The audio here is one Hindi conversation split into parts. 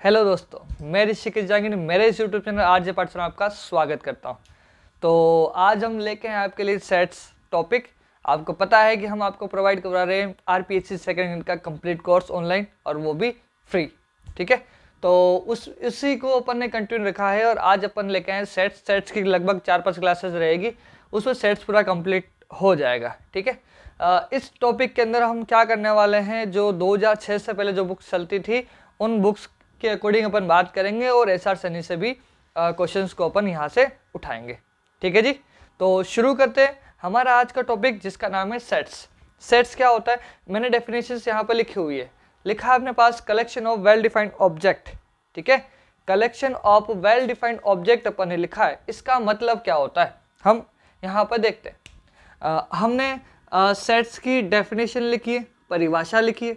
हेलो दोस्तों, मैं ऋषिकेश जांगिनी मेरे इस यूट्यूब चैनल आरजे पाठशाला में आपका स्वागत करता हूं। तो आज हम लेके हैं आपके लिए सेट्स टॉपिक। आपको पता है कि हम आपको प्रोवाइड करवा रहे हैं आरपीएससी सेकंड हैंड का कंप्लीट कोर्स ऑनलाइन, और वो भी फ्री। ठीक है, तो उसी को अपन ने कंटिन्यू रखा है और आज अपन लेके आए सेट्स की लगभग 4-5 क्लासेस रहेगी, उसमें सेट्स पूरा कंप्लीट हो जाएगा। ठीक है, इस टॉपिक के अंदर हम क्या करने वाले हैं, जो 2006 से पहले जो बुक्स चलती थी उन बुक्स के अकॉर्डिंग अपन बात करेंगे और एसआर सनी से भी क्वेश्चंस को अपन यहाँ से उठाएंगे। ठीक है जी, तो शुरू करते हैं हमारा आज का टॉपिक, जिसका नाम है सेट्स। सेट्स क्या होता है, मैंने डेफिनेशन यहाँ पर लिखी हुई है, लिखा है अपने पास collection of well defined object. ठीक है, collection of well defined object अपन ने लिखा है, इसका मतलब क्या होता है हम यहाँ पर देखते हैं। हमने सेट्स की डेफिनेशन लिखी है, परिभाषा लिखी है,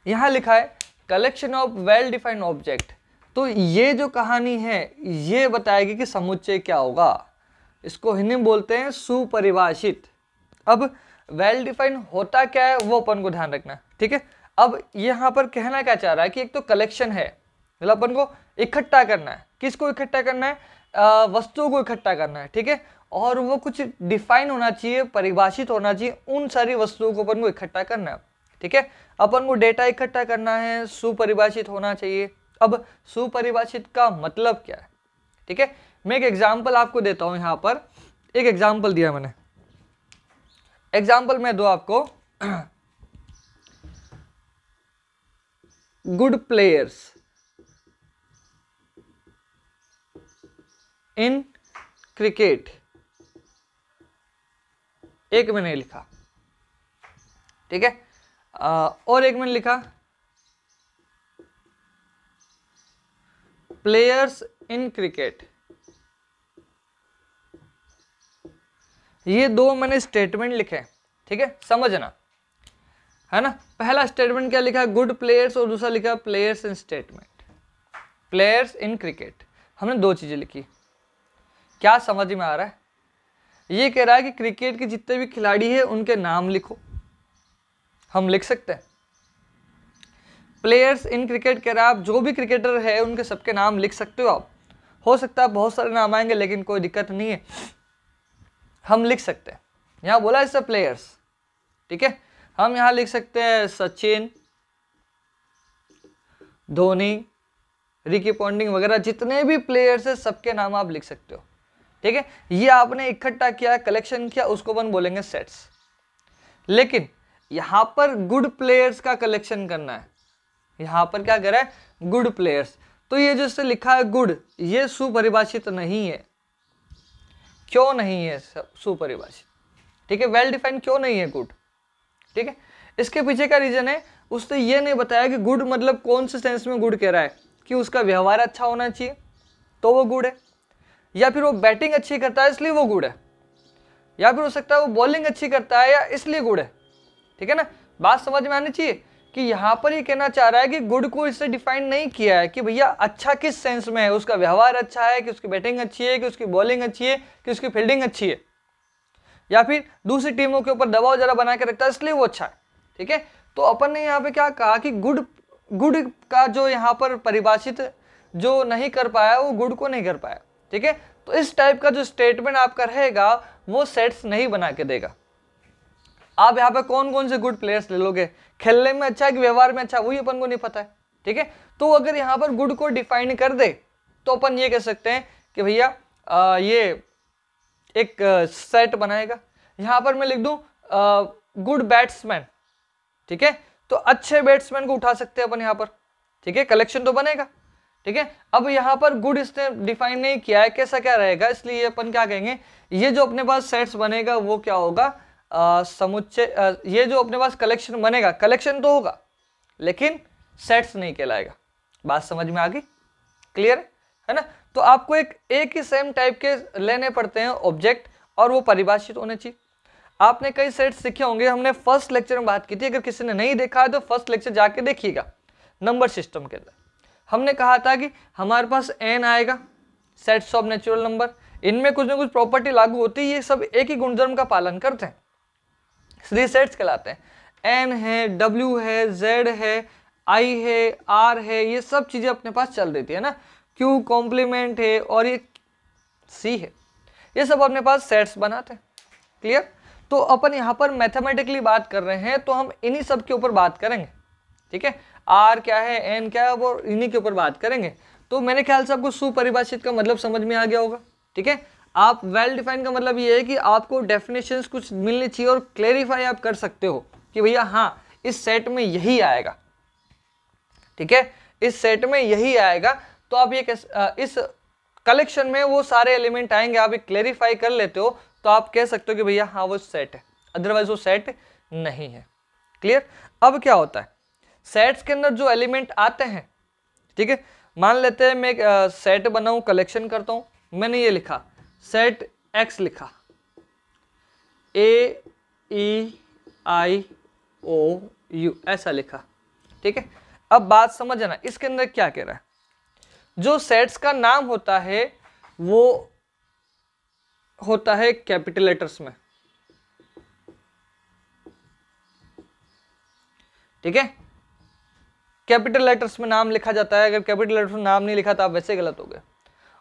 यहाँ लिखा है collection of well defined object. तो ये जो कहानी है ये बताएगी कि समुच्चय क्या होगा। इसको हिंदी में बोलते हैं सुपरिभाषित। अब वेल डिफाइंड होता क्या है वो अपन को ध्यान रखना है। ठीक है, अब यहाँ पर कहना क्या चाह रहा है कि एक तो कलेक्शन है, मतलब अपन को इकट्ठा करना है। किसको इकट्ठा करना है? वस्तुओं को इकट्ठा करना है। ठीक है, और वो कुछ डिफाइन होना चाहिए, परिभाषित होना चाहिए, उन सारी वस्तुओं को अपन को इकट्ठा करना है। ठीक है, अपन को डेटा इकट्ठा करना है, सुपरिभाषित होना चाहिए। अब सुपरिभाषित का मतलब क्या है? ठीक है, मैं एक एग्जांपल आपको देता हूं। यहां पर एक एग्जांपल दिया मैंने, एग्जांपल मैं दो आपको। गुड प्लेयर्स इन क्रिकेट, एक मैंने लिखा। ठीक है, और एक मैंने लिखा प्लेयर्स इन क्रिकेट। ये दो मैंने स्टेटमेंट लिखे। ठीक है, समझना है ना। पहला स्टेटमेंट क्या लिखा? गुड प्लेयर्स, और दूसरा लिखा players in statement, players in cricket. हमने दो चीजें लिखी। क्या समझ में आ रहा है? ये कह रहा है कि क्रिकेट के जितने भी खिलाड़ी हैं उनके नाम लिखो। हम लिख सकते हैं प्लेयर्स इन क्रिकेट, कह रहा है आप जो भी क्रिकेटर है उनके सबके नाम लिख सकते हो। आप हो सकता है बहुत सारे नाम आएंगे, लेकिन कोई दिक्कत नहीं है, हम लिख सकते हैं। यहाँ बोला इससे प्लेयर्स। ठीक है, हम यहाँ लिख सकते हैं सचिन, धोनी, रिकी पॉन्टिंग वगैरह, जितने भी प्लेयर्स है सबके नाम आप लिख सकते हो। ठीक है, ये आपने इकट्ठा किया, कलेक्शन किया, उसको अपन बोलेंगे सेट्स। लेकिन यहां पर गुड प्लेयर्स का कलेक्शन करना है। यहां पर क्या कर रहा है? Good players. तो ये जो लिखा है गुड, ये सुपरिभाषित नहीं है। क्यों नहीं है सुपरिभाषित? ठीक है, वेल डिफाइंड क्यों नहीं है गुड? ठीक है, इसके पीछे का रीजन है, उसने ये नहीं बताया कि गुड मतलब कौन से सेंस में गुड कह रहा है, कि उसका व्यवहार अच्छा होना चाहिए तो वो गुड है, या फिर वो बैटिंग अच्छी करता है इसलिए वो गुड है, या फिर हो सकता है वो बॉलिंग अच्छी करता है या इसलिए गुड है। ठीक है ना, बात समझ में आनी चाहिए कि यहाँ पर ये कहना चाह रहा है कि गुड को इससे डिफाइन नहीं किया है कि भैया अच्छा किस सेंस में है, उसका व्यवहार अच्छा है, कि उसकी बैटिंग अच्छी है, कि उसकी बॉलिंग अच्छी है, कि उसकी फील्डिंग अच्छी है, या फिर दूसरी टीमों के ऊपर दबाव जरा बना के रखता है इसलिए वो अच्छा है। ठीक है, तो अपन ने यहाँ पे क्या कहा कि गुड का जो यहाँ पर परिभाषित जो नहीं कर पाया वो गुड को नहीं कर पाया। ठीक है, तो इस टाइप का जो स्टेटमेंट आपका रहेगा वो सेट्स नहीं बना के देगा। आप यहाँ पे कौन कौन से गुड प्लेयर्स ले लोगे? खेलने में अच्छा है कि व्यवहार में अच्छा, वही अपन को नहीं पता है। ठीक है, तो अगर यहाँ पर गुड को डिफाइन कर दे तो अपन ये कह सकते हैं कि भैया ये एक सेट बनाएगा। यहाँ पर मैं लिख दूं गुड बैट्समैन। ठीक है, तो अच्छे बैट्समैन को उठा सकते हैं अपन यहाँ पर। ठीक है, कलेक्शन तो बनेगा। ठीक है, अब यहाँ पर गुड इसने डिफाइन नहीं किया है, कैसा क्या रहेगा, इसलिए अपन क्या कहेंगे, ये जो अपने पास सेट्स बनेगा वो क्या होगा? समुच्चय। ये जो अपने पास कलेक्शन बनेगा, कलेक्शन तो होगा लेकिन सेट्स नहीं कहलाएगा। बात समझ में आ गई? क्लियर है ना? तो आपको एक ही सेम टाइप के लेने पड़ते हैं ऑब्जेक्ट, और वो परिभाषित होने चाहिए। आपने कई सेट्स सीखे होंगे, हमने फर्स्ट लेक्चर में बात की थी। अगर किसी ने नहीं देखा है तो फर्स्ट लेक्चर जाके देखिएगा। नंबर सिस्टम के अंदर हमने कहा था कि हमारे पास n आएगा, सेट्स ऑफ नेचुरल नंबर, इनमें कुछ ना कुछ प्रॉपर्टी लागू होती है, ये सब एक ही गुणधर्म का पालन करते हैं, 3 सेट्स कहलाते हैं। एन है, डब्ल्यू है, जेड है, आई है, आर है, ये सब चीजें अपने पास चल रही है ना, क्यू कॉम्प्लीमेंट है और ये सी है, ये सब अपने पास सेट्स बनाते हैं। क्लियर? तो अपन यहाँ पर मैथमेटिकली बात कर रहे हैं तो हम इन्हीं सब के ऊपर बात करेंगे। ठीक है, आर क्या है, एन क्या है, वो इन्हीं के ऊपर बात करेंगे। तो मेरे ख्याल से आपको सुपरिभाषित का मतलब समझ में आ गया होगा। ठीक है, आप वेल डिफाइंड का मतलब ये है कि आपको डेफिनेशंस कुछ मिलनी चाहिए और क्लेरिफाई आप कर सकते हो कि भैया हाँ इस सेट में यही आएगा। ठीक है, इस सेट में यही आएगा, तो आप ये इस कलेक्शन में वो सारे एलिमेंट आएंगे, आप ये क्लेरिफाई कर लेते हो तो आप कह सकते हो कि भैया हाँ वो सेट है, अदरवाइज वो सेट नहीं है। क्लियर? अब क्या होता है, सेट्स के अंदर जो एलिमेंट आते हैं, ठीक है, मान लेते हैं मैं एक सेट बनाऊं, कलेक्शन करता हूं, मैंने ये लिखा सेट एक्स लिखा, ए ई आई ओ यू ऐसा लिखा। ठीक है, अब बात समझना इसके अंदर क्या कह रहा है, जो सेट्स का नाम होता है वो होता है कैपिटल लेटर्स में। ठीक है, कैपिटल लेटर्स में नाम लिखा जाता है, अगर कैपिटल लेटर्स में नाम नहीं लिखा तो आप वैसे गलत हो गए।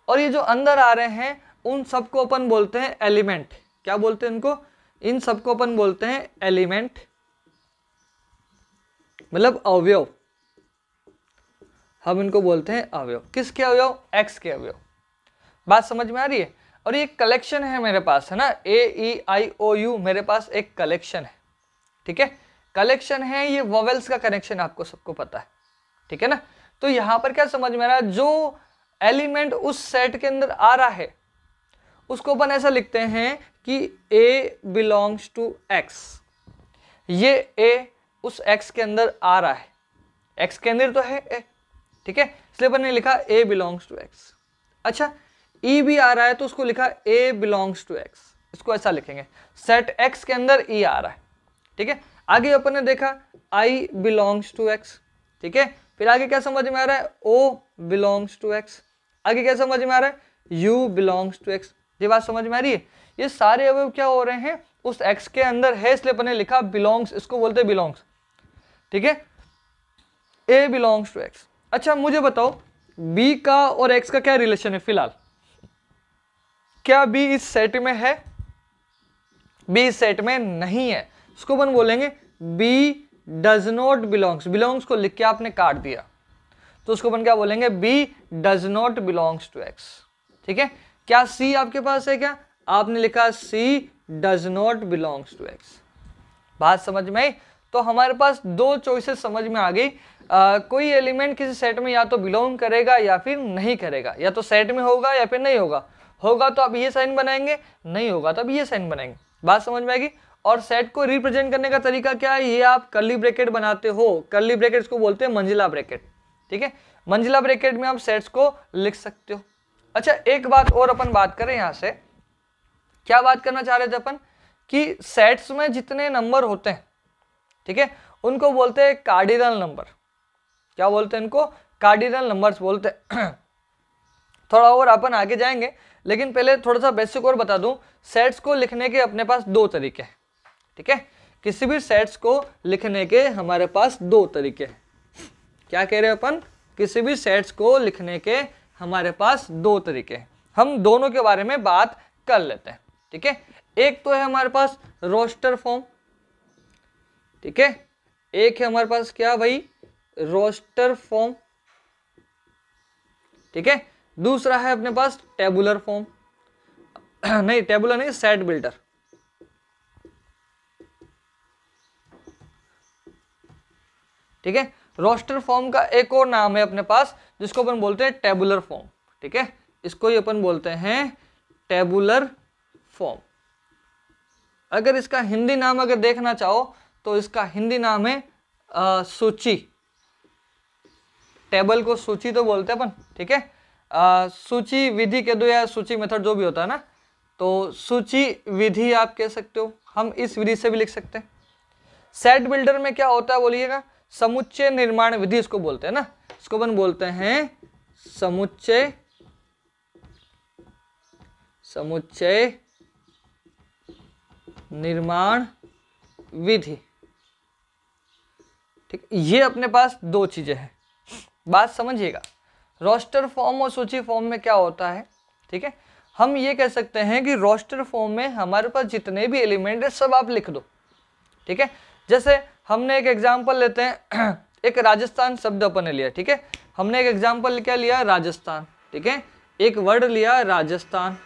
और ये जो अंदर आ रहे हैं उन सबको अपन बोलते हैं एलिमेंट। क्या बोलते हैं इनको? इन सबको अपन बोलते हैं एलिमेंट, मतलब अवयव। हम इनको बोलते हैं अवयव। किसके अवयव? एक्स के अवयव। बात समझ में आ रही है? और ये कलेक्शन है मेरे पास, है ना, ए ई आई ओ यू मेरे पास एक कलेक्शन है। ठीक है, कलेक्शन है, ये वोवेल्स का कनेक्शन आपको सबको पता है। ठीक है ना, तो यहां पर क्या समझ में आ रहा है, जो एलिमेंट उस सेट के अंदर आ रहा है उसको अपन ऐसा लिखते हैं कि ए बिलोंग्स टू एक्स। ये ए उस एक्स के अंदर आ रहा है, एक्स के अंदर तो है ए। ठीक है, इसलिए अपन ने लिखा ए बिलोंग्स टू एक्स। अच्छा, ई भी आ रहा है तो उसको लिखा ए बिलोंग्स टू एक्स, इसको ऐसा लिखेंगे, सेट एक्स के अंदर ई आ रहा है। ठीक है, आगे अपन ने देखा आई बिलोंग्स टू एक्स। ठीक है, फिर आगे क्या समझ में आ रहा है, ओ बिलोंग्स टू एक्स। आगे क्या समझ में आ रहा है, यू बिलोंग्स टू एक्स। ये बात समझ में आ रही है? ये सारे अवयव क्या हो रहे हैं, उस एक्स के अंदर है, इसलिए अपन ने लिखा बिलोंग्स, इसको बोलते हैं बिलोंग्स। ठीक है, ए बिलोंग्स टू एक्स। अच्छा मुझे बताओ बी का और एक्स का क्या रिलेशन है फिलहाल? क्या बी इस सेट में है? बी इस सेट में नहीं है, इसको अपन बोलेंगे b does not belongs. Belongs को लिख के आपने काट दिया तो उसको अपन क्या बोलेंगे, b does not belongs to x. ठीक है, क्या सी आपके पास है? क्या आपने लिखा C does not belongs to x. बात समझ में आई? तो हमारे पास दो चॉइसेस समझ में आ गई। कोई एलिमेंट किसी सेट में या तो बिलोंग करेगा या फिर नहीं करेगा, या तो सेट में होगा या फिर नहीं होगा। होगा तो आप ये साइन बनाएंगे, नहीं होगा तो आप ये साइन बनाएंगे। बात समझ में आएगी? और सेट को रिप्रेजेंट करने का तरीका क्या है, ये आप कर्ली ब्रैकेट बनाते हो। कर्ली ब्रैकेट इसको बोलते हैं मंजिला ब्रैकेट। ठीक है, मंजिला ब्रैकेट में आप सेट्स को लिख सकते हो। अच्छा एक बात और अपन बात करें यहां से, क्या बात करना चाह रहे थे अपन, कि सेट्स में जितने नंबर होते हैं, ठीक है, उनको बोलते हैं कार्डिनल नंबर। क्या बोलते हैं इनको? कार्डिनल नंबर्स बोलते हैं। थोड़ा और अपन आगे जाएंगे, लेकिन पहले थोड़ा सा बेसिक और बता दूं, सेट्स को लिखने के अपने पास दो तरीके हैं। ठीक है, किसी भी सेट्स को लिखने के हमारे पास दो तरीके हैं। क्या कह रहे हैं अपन? किसी भी सेट्स को लिखने के हमारे पास दो तरीके हैं, हम दोनों के बारे में बात कर लेते हैं। ठीक है, एक तो है हमारे पास रोस्टर फॉर्म। ठीक है, एक है हमारे पास क्या भाई, रोस्टर फॉर्म। ठीक है, दूसरा है अपने पास टेबुलर फॉर्म। नहीं टेबुलर नहीं, सेट बिल्डर। ठीक है, रोस्टर फॉर्म का एक और नाम है अपने पास जिसको अपन बोलते हैं टेबुलर फॉर्म। ठीक है, इसको ही अपन बोलते हैं टेबुलर फॉर्म। अगर इसका हिंदी नाम अगर देखना चाहो तो इसका हिंदी नाम है सूची। टेबल को सूची तो बोलते हैं अपन। ठीक है, सूची विधि कह दो या सूची मेथड जो भी होता है ना, तो सूची विधि आप कह सकते हो, हम इस विधि से भी लिख सकते हैं। सेट बिल्डर में क्या होता है बोलिएगा, समुच्चय निर्माण विधि इसको बोलते हैं ना, इसको अपन बोलते हैं समुच्चय निर्माण विधि। ठीक, ये अपने पास दो चीजें हैं, बात समझिएगा। रोस्टर फॉर्म और सूची फॉर्म में क्या होता है, ठीक है, हम ये कह सकते हैं कि रोस्टर फॉर्म में हमारे पास जितने भी एलिमेंट है सब आप लिख दो, ठीक है। जैसे हमने एक एग्जांपल लेते हैं एक राजस्थान शब्द अपन ने लिया, ठीक है, हमने एक एग्जांपल क्या लिया, राजस्थान, ठीक है, एक वर्ड लिया राजस्थान,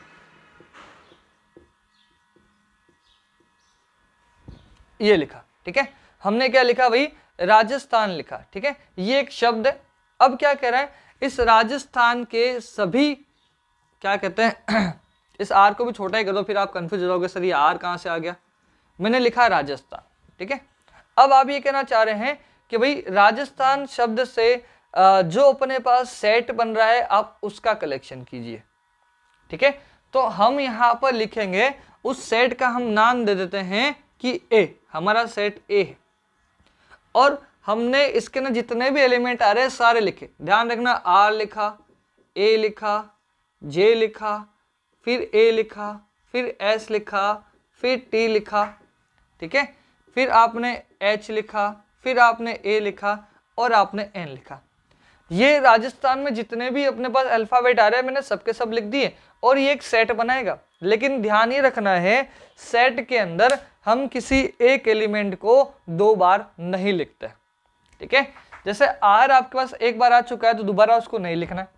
ये लिखा, ठीक है, हमने क्या लिखा भाई, राजस्थान लिखा, ठीक है, ये एक शब्द है। अब क्या कह रहा है, इस राजस्थान के सभी, क्या कहते हैं इस आर को भी छोटा ही कर दो, फिर आप कंफ्यूज हो जाओगे सर ये आर कहाँ से आ गया, मैंने लिखा राजस्थान, ठीक है। अब आप ये कहना चाह रहे हैं कि भाई राजस्थान शब्द से जो अपने पास सेट बन रहा है आप उसका कलेक्शन कीजिए, ठीक है। तो हम यहाँ पर लिखेंगे, उस सेट का हम नाम दे देते हैं कि ए, हमारा सेट ए है, और हमने इसके ना जितने भी एलिमेंट आ रहे हैं सारे लिखे, ध्यान रखना, आर लिखा, ए लिखा, जे लिखा, फिर ए लिखा, फिर एस लिखा, फिर टी लिखा, ठीक है, फिर आपने एच लिखा, फिर आपने ए लिखा और आपने एन लिखा। ये राजस्थान में जितने भी अपने पास अल्फाबेट आ रहे हैं मैंने सबके सब लिख दिए, और ये एक सेट बनाएगा। लेकिन ध्यान ये रखना है, सेट के अंदर हम किसी एक एलिमेंट को दो बार नहीं लिखते, ठीक है। जैसे आर आपके पास एक बार आ चुका है तो दोबारा उसको नहीं लिखना है,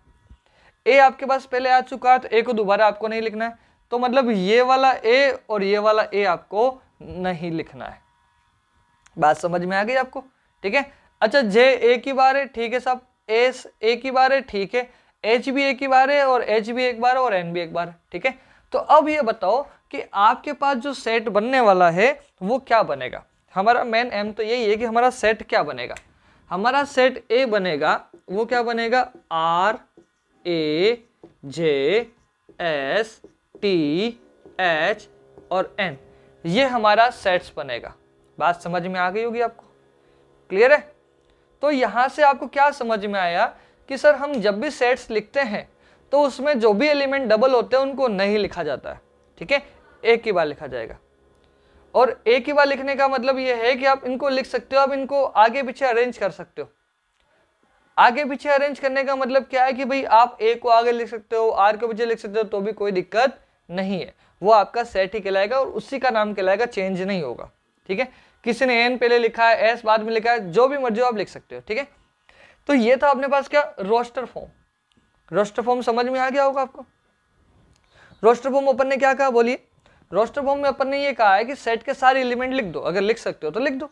ए आपके पास पहले आ चुका है तो ए को दोबारा आपको नहीं लिखना है, तो मतलब ये वाला ए और ये वाला ए आपको नहीं लिखना है। बात समझ में आ गई आपको, ठीक है। अच्छा, जे ए की बार है, ठीक है साहब, एस ए की बार है, ठीक है, एच भी ए की बार है, और एच भी एक बार है, और एन भी एक बार है, ठीक है। तो अब ये बताओ कि आपके पास जो सेट बनने वाला है वो क्या बनेगा। हमारा मेन एम तो यही है कि हमारा सेट क्या बनेगा, हमारा सेट ए बनेगा, वो क्या बनेगा, R A J S T H और एन, ये हमारा सेट्स बनेगा। बात समझ में आ गई होगी आपको, क्लियर है। तो यहां से आपको क्या समझ में आया कि सर हम जब भी सेट्स लिखते हैं तो उसमें जो भी एलिमेंट डबल होते हैं उनको नहीं लिखा जाता है, ठीक है, एक ही बार लिखा जाएगा। और एक ही बार लिखने का मतलब ये है कि आप इनको लिख सकते हो, आप इनको आगे पीछे अरेंज कर सकते हो। आगे पीछे अरेंज करने का मतलब क्या है कि भाई आप ए को आगे लिख सकते हो, आर के पीछे लिख सकते हो, तो भी कोई दिक्कत नहीं है, वो आपका सेट ही कहलाएगा और उसी का नाम कहलाएगा, चेंज नहीं होगा, ठीक है। किसी ने एन पहले लिखा है, एस बाद में लिखा है, जो भी मर्जी आप लिख सकते हो, ठीक है। तो ये था अपने पास क्या, रोस्टर फॉर्म। रोस्टर फॉर्म समझ में आ गया होगा आपको। रोस्टर फॉर्म अपन ने क्या कहा, बोलिए। रोस्टर फॉर्म में अपन ने ये कहा है कि सेट के सारे एलिमेंट लिख दो, अगर लिख सकते हो तो लिख दो।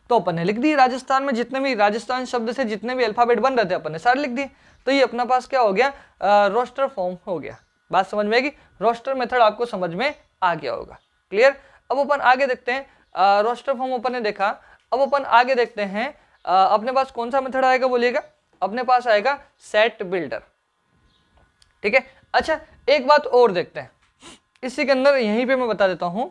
तो अपन ने लिख दी, राजस्थान में जितने भी, राजस्थान शब्द से जितने भी अल्फाबेट बन रहे थे अपन ने सारे लिख दिए। तो ये अपना पास क्या हो गया, रोस्टर फॉर्म हो गया। बात समझ में आएगी, रोस्टर मेथड आपको समझ में आ गया होगा, क्लियर। अब अपन आगे देखते हैं, रोस्टर फॉर्म अपन ने देखा, अब अपन आगे देखते हैं अपने पास कौन सा मेथड आएगा, बोलिएगा। अपने पास आएगा सेट बिल्डर, ठीक है। अच्छा, एक बात और देखते हैं इसी के अंदर, यहीं पे मैं बता देता हूं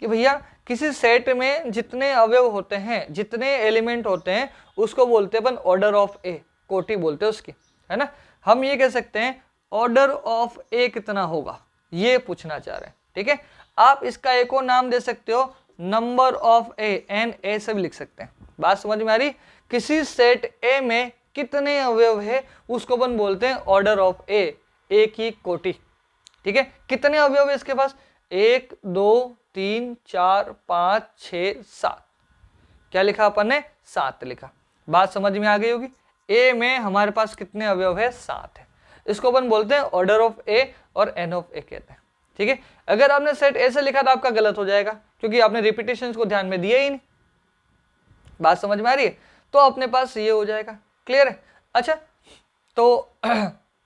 कि भैया किसी सेट में जितने अवयव होते हैं, जितने एलिमेंट होते हैं, उसको बोलते हैं अपन ऑर्डर ऑफ ए, कोटि बोलते हैं उसकी, है ना। हम ये कह सकते हैं ऑर्डर ऑफ ए कितना होगा, ये पूछना चाह रहे हैं, ठीक है। आप इसका एक और नाम दे सकते हो, number of A, N A से भी लिख सकते हैं। बात समझ में आ रही, किसी सेट ए में कितने अवयव है उसको अपन बोलते हैं ऑर्डर ऑफ ए, ए की कोटि, ठीक है। कितने अवयव है इसके पास, 1 2 3 4 5 6 7, क्या लिखा अपन ने, 7 लिखा। बात समझ में आ गई होगी। ए में हमारे पास कितने अवयव है, 7 है। इसको अपन बोलते हैं ऑर्डर ऑफ ए और एन ऑफ ए कहते हैं, ठीक है। अगर आपने सेट ए से लिखा तो आपका गलत हो जाएगा, क्योंकि आपने रिपीटेशंस को ध्यान में दिया ही नहीं। बात समझ में आ रही है, तो अपने पास ये हो जाएगा, क्लियर है। अच्छा, तो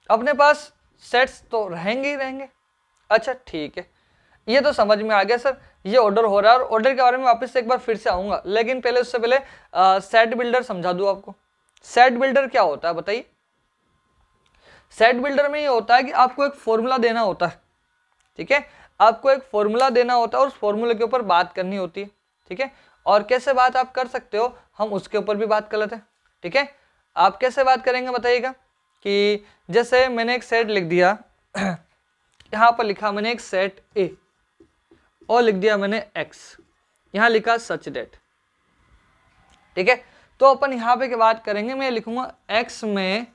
अपने पास सेट्स तो रहेंगे ही रहेंगे। अच्छा ठीक है, ये तो समझ में आ गया सर, ये ऑर्डर हो रहा है, और ऑर्डर के बारे में वापस से एक बार फिर से आऊंगा, लेकिन पहले उससे पहले सेट बिल्डर समझा दूं आपको। सेट बिल्डर क्या होता है बताइए। सेट बिल्डर में ये होता है कि आपको एक फॉर्मूला देना होता है, ठीक है। आपको एक फॉर्मूला देना होता है और उस फॉर्मूले के ऊपर बात करनी होती है, ठीक है। और कैसे बात आप कर सकते हो, हम उसके ऊपर भी बात कर लेते हैं, ठीक है। आप कैसे बात करेंगे बताइएगा, कि जैसे मैंने एक सेट लिख दिया यहाँ पर लिखा मैंने एक सेट ए और लिख दिया मैंने एक्स, यहाँ लिखा सच डेट, ठीक है। तो अपन यहाँ पे क्या बात करेंगे, मैं लिखूंगा x में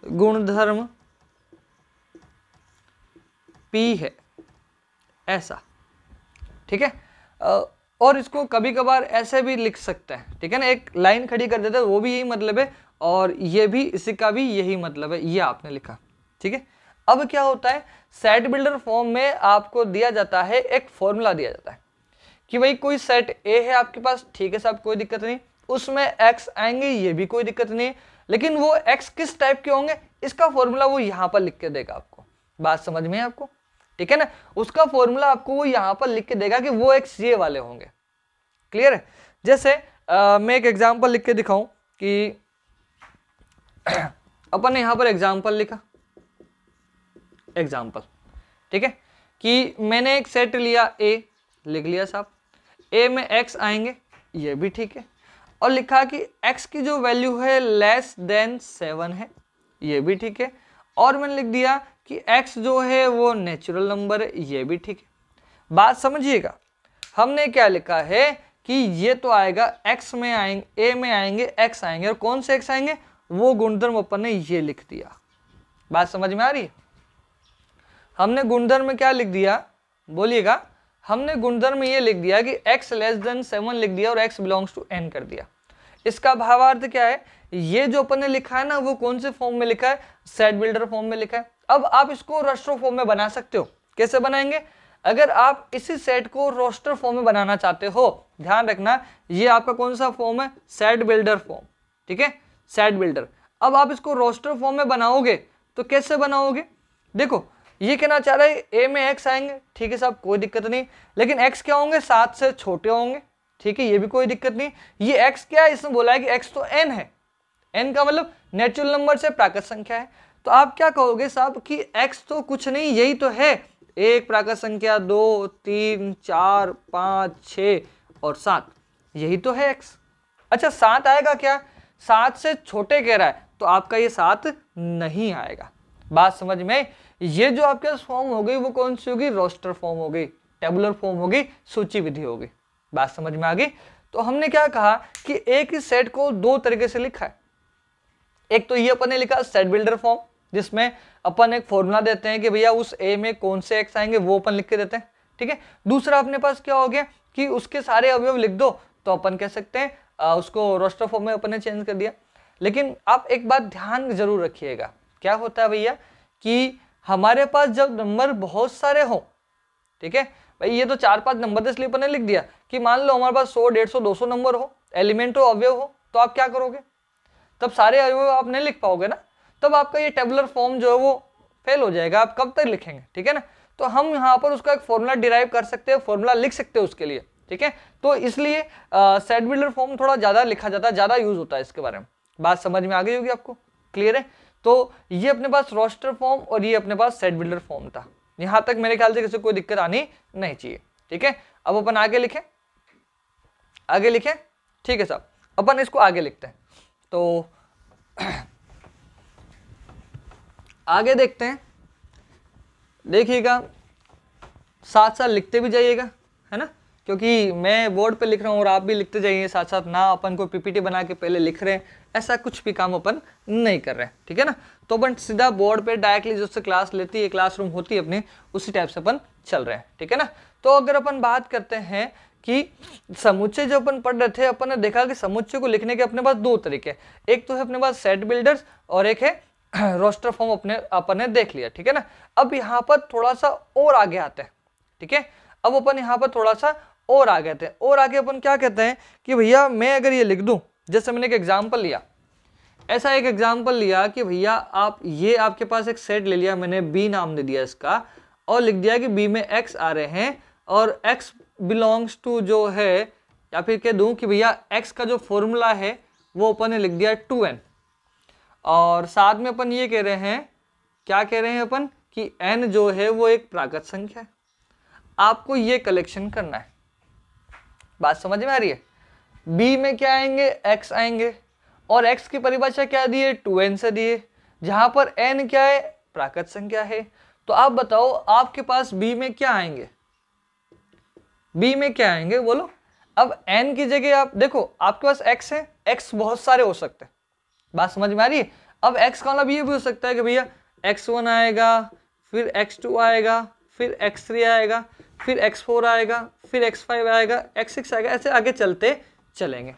गुणधर्म p है, ऐसा, ठीक है। और इसको कभी कभार ऐसे भी लिख सकते हैं, ठीक है ना, एक लाइन खड़ी कर देते हैं, वो भी यही मतलब है, और ये भी, इसी का भी यही मतलब है, ये आपने लिखा, ठीक है। अब क्या होता है, सेट बिल्डर फॉर्म में आपको दिया जाता है, एक फॉर्मूला दिया जाता है कि भाई कोई सेट ए है आपके पास, ठीक है साहब, कोई दिक्कत नहीं, उसमें एक्स आएंगे, ये भी कोई दिक्कत नहीं, लेकिन वो एक्स किस टाइप के होंगे, इसका फॉर्मूला वो यहाँ पर लिख के देगा आपको। बात समझ में है आपको, ठीक है ना, उसका फॉर्मूला आपको वो यहाँ पर लिख के देगा कि वो एक्स ये वाले होंगे। क्लियर है। जैसे मैं एक एग्जांपल लिख के दिखाऊं कि अपन ने यहाँ पर एग्जांपल लिखा, एग्जांपल, ठीक है, कि मैंने एक सेट लिया ए, लिख लिया साहब, ए में एक्स आएंगे, ये भी ठीक है, और लिखा कि एक्स की जो वैल्यू है लेस देन 7 है, ये भी ठीक है, और मैंने लिख दिया कि x जो है वो नेचुरल नंबर है, ये भी ठीक है। बात समझिएगा, हमने क्या लिखा है कि ये तो आएगा x में आएंगे, a में आएंगे x आएंगे, और कौन से x आएंगे, वो गुणधर्म अपन ने ये लिख दिया। बात समझ में आ रही है। हमने गुणधर्म में क्या लिख दिया, बोलिएगा, हमने गुणधर्म में ये लिख दिया कि x लेस देन 7 लिख दिया और x बिलोंग्स टू n कर दिया। इसका भावार्थ क्या है, ये जो अपन ने लिखा है ना, वो कौन से फॉर्म में लिखा है, सेट बिल्डर फॉर्म में लिखा है। अब आप इसको रोस्टर फॉर्म में बना सकते हो। कैसे बनाएंगे, अगर आप इसी सेट को रोस्टर फॉर्म में बनाना चाहते हो, ध्यान रखना ये आपका कौन सा फॉर्म है, सेट बिल्डर फॉर्म, ठीक है, सेट बिल्डर। अब आप इसको रोस्टर फॉर्म में बनाओगे तो कैसे बनाओगे, देखो ये कहना चाह रहा है ए में एक्स आएंगे, ठीक है साहब, कोई दिक्कत नहीं, लेकिन एक्स क्या होंगे, 7 से छोटे होंगे, ठीक है, ये भी कोई दिक्कत नहीं। ये एक्स क्या है, इसमें बोला है कि एक्स तो एन है, एन का मतलब नेचुरल नंबर से प्राकृत संख्या है, तो आप क्या कहोगे साहब कि x तो कुछ नहीं, यही तो है, एक प्राकृत संख्या, 2 3 4 5 6 और 7, यही तो है x। अच्छा 7 आएगा क्या, 7 से छोटे कह रहा है, तो आपका ये 7 नहीं आएगा। बात समझ में, ये जो आपके फॉर्म हो गई वो कौन सी होगी, रोस्टर फॉर्म हो गई, टेबुलर फॉर्म हो गई, सूची विधि हो गई। बात समझ में आ गई। तो हमने क्या कहा कि एक ही सेट को दो तरीके से लिखा है, एक तो ये अपन ने लिखा सेट बिल्डर फॉर्म, जिसमें अपन एक फॉर्मूला देते हैं कि भैया उस ए में कौन से एक्स आएंगे, वो अपन लिख के देते हैं, ठीक है। दूसरा अपने पास क्या हो गया कि उसके सारे अवयव लिख दो, तो अपन कह सकते हैं उसको रोस्टर फॉर्म में अपन ने चेंज कर दिया। लेकिन आप एक बात ध्यान जरूर रखिएगा, क्या होता है भैया कि हमारे पास जब नंबर बहुत सारे हों, ठीक है भाई, ये तो 4-5 नंबर इसलिए अपन ने लिख दिया कि मान लो हमारे पास 100 150 200 नंबर हो, एलिमेंट हो, अवयव हो, तो आप क्या करोगे, तब सारे अवयव आप नहीं लिख पाओगे ना, तब आपका ये टेबुलर फॉर्म जो है वो फेल हो जाएगा, आप कब तक लिखेंगे, ठीक है ना। तो हम यहाँ पर उसका एक फॉर्मूला डिराइव कर सकते हैं, फॉर्मूला लिख सकते हैं उसके लिए, ठीक है। तो इसलिए सेट बिल्डर फॉर्म थोड़ा ज्यादा लिखा जाता है, ज्यादा यूज होता है इसके बारे में। बात समझ में आ गई होगी आपको, क्लियर है। तो ये अपने पास रोस्टर फॉर्म और ये अपने पास सेट बिल्डर फॉर्म था, यहाँ तक मेरे ख्याल से किसी को कोई दिक्कत आनी नहीं चाहिए, ठीक है। अब अपन आगे लिखें, आगे लिखें, ठीक है साहब, अपन इसको आगे लिखते हैं। तो आगे देखते हैं, देखिएगा साथ साथ लिखते भी जाइएगा, है ना, क्योंकि मैं बोर्ड पे लिख रहा हूँ और आप भी लिखते जाइए साथ साथ, ना अपन को पीपीटी बना के पहले लिख रहे हैं, ऐसा कुछ भी काम अपन नहीं कर रहे हैं, ठीक है ना। तो अपन सीधा बोर्ड पे डायरेक्टली जो से क्लास लेती है, क्लासरूम होती है अपनी, उसी टाइप से अपन चल रहे हैं, ठीक है ना। तो अगर अपन बात करते हैं कि समुच्चय जो अपन पढ़ रहे थे, अपन ने देखा कि समुच्चय को लिखने के अपने पास दो तरीके, एक तो है अपने पास सेट बिल्डर्स और एक है रोस्टर फॉर्म, अपन ने देख लिया, ठीक है ना। अब यहाँ पर थोड़ा सा और आगे आते हैं, ठीक है। अब अपन यहाँ पर थोड़ा सा और आगे आते हैं, और आगे अपन क्या कहते हैं कि भैया मैं अगर ये लिख दूं, जैसे मैंने एक एग्जाम्पल लिया, ऐसा एक एग्जाम्पल लिया कि भैया आप ये आपके पास एक सेट ले लिया, मैंने बी नाम दे दिया इसका, और लिख दिया कि बी में एक्स आ रहे हैं और एक्स बिलोंग्स टू जो है, या फिर कह दूं कि भैया एक्स का जो फॉर्मूला है वो अपन ने लिख दिया 2n, और साथ में अपन ये कह रहे हैं, क्या कह रहे हैं अपन कि n जो है वो एक प्राकृत संख्या है, आपको ये कलेक्शन करना है। बात समझ में आ रही है। b में क्या आएंगे, x आएंगे, और x की परिभाषा क्या दी है, 2n से दी है, जहां पर n क्या है, प्राकृत संख्या है। तो आप बताओ आपके पास b में क्या आएंगे, b में क्या आएंगे बोलो। अब n की जगह आप देखो, आपके पास x है, x बहुत सारे हो सकते हैं, बात समझ में आ रही है। अब x का मतलब ये भी हो सकता है कि भैया x1 आएगा, फिर x2 आएगा, फिर x3 आएगा, फिर x4 आएगा, फिर x5 आएगा, x6 आएगा, ऐसे आगे चलते चलेंगे।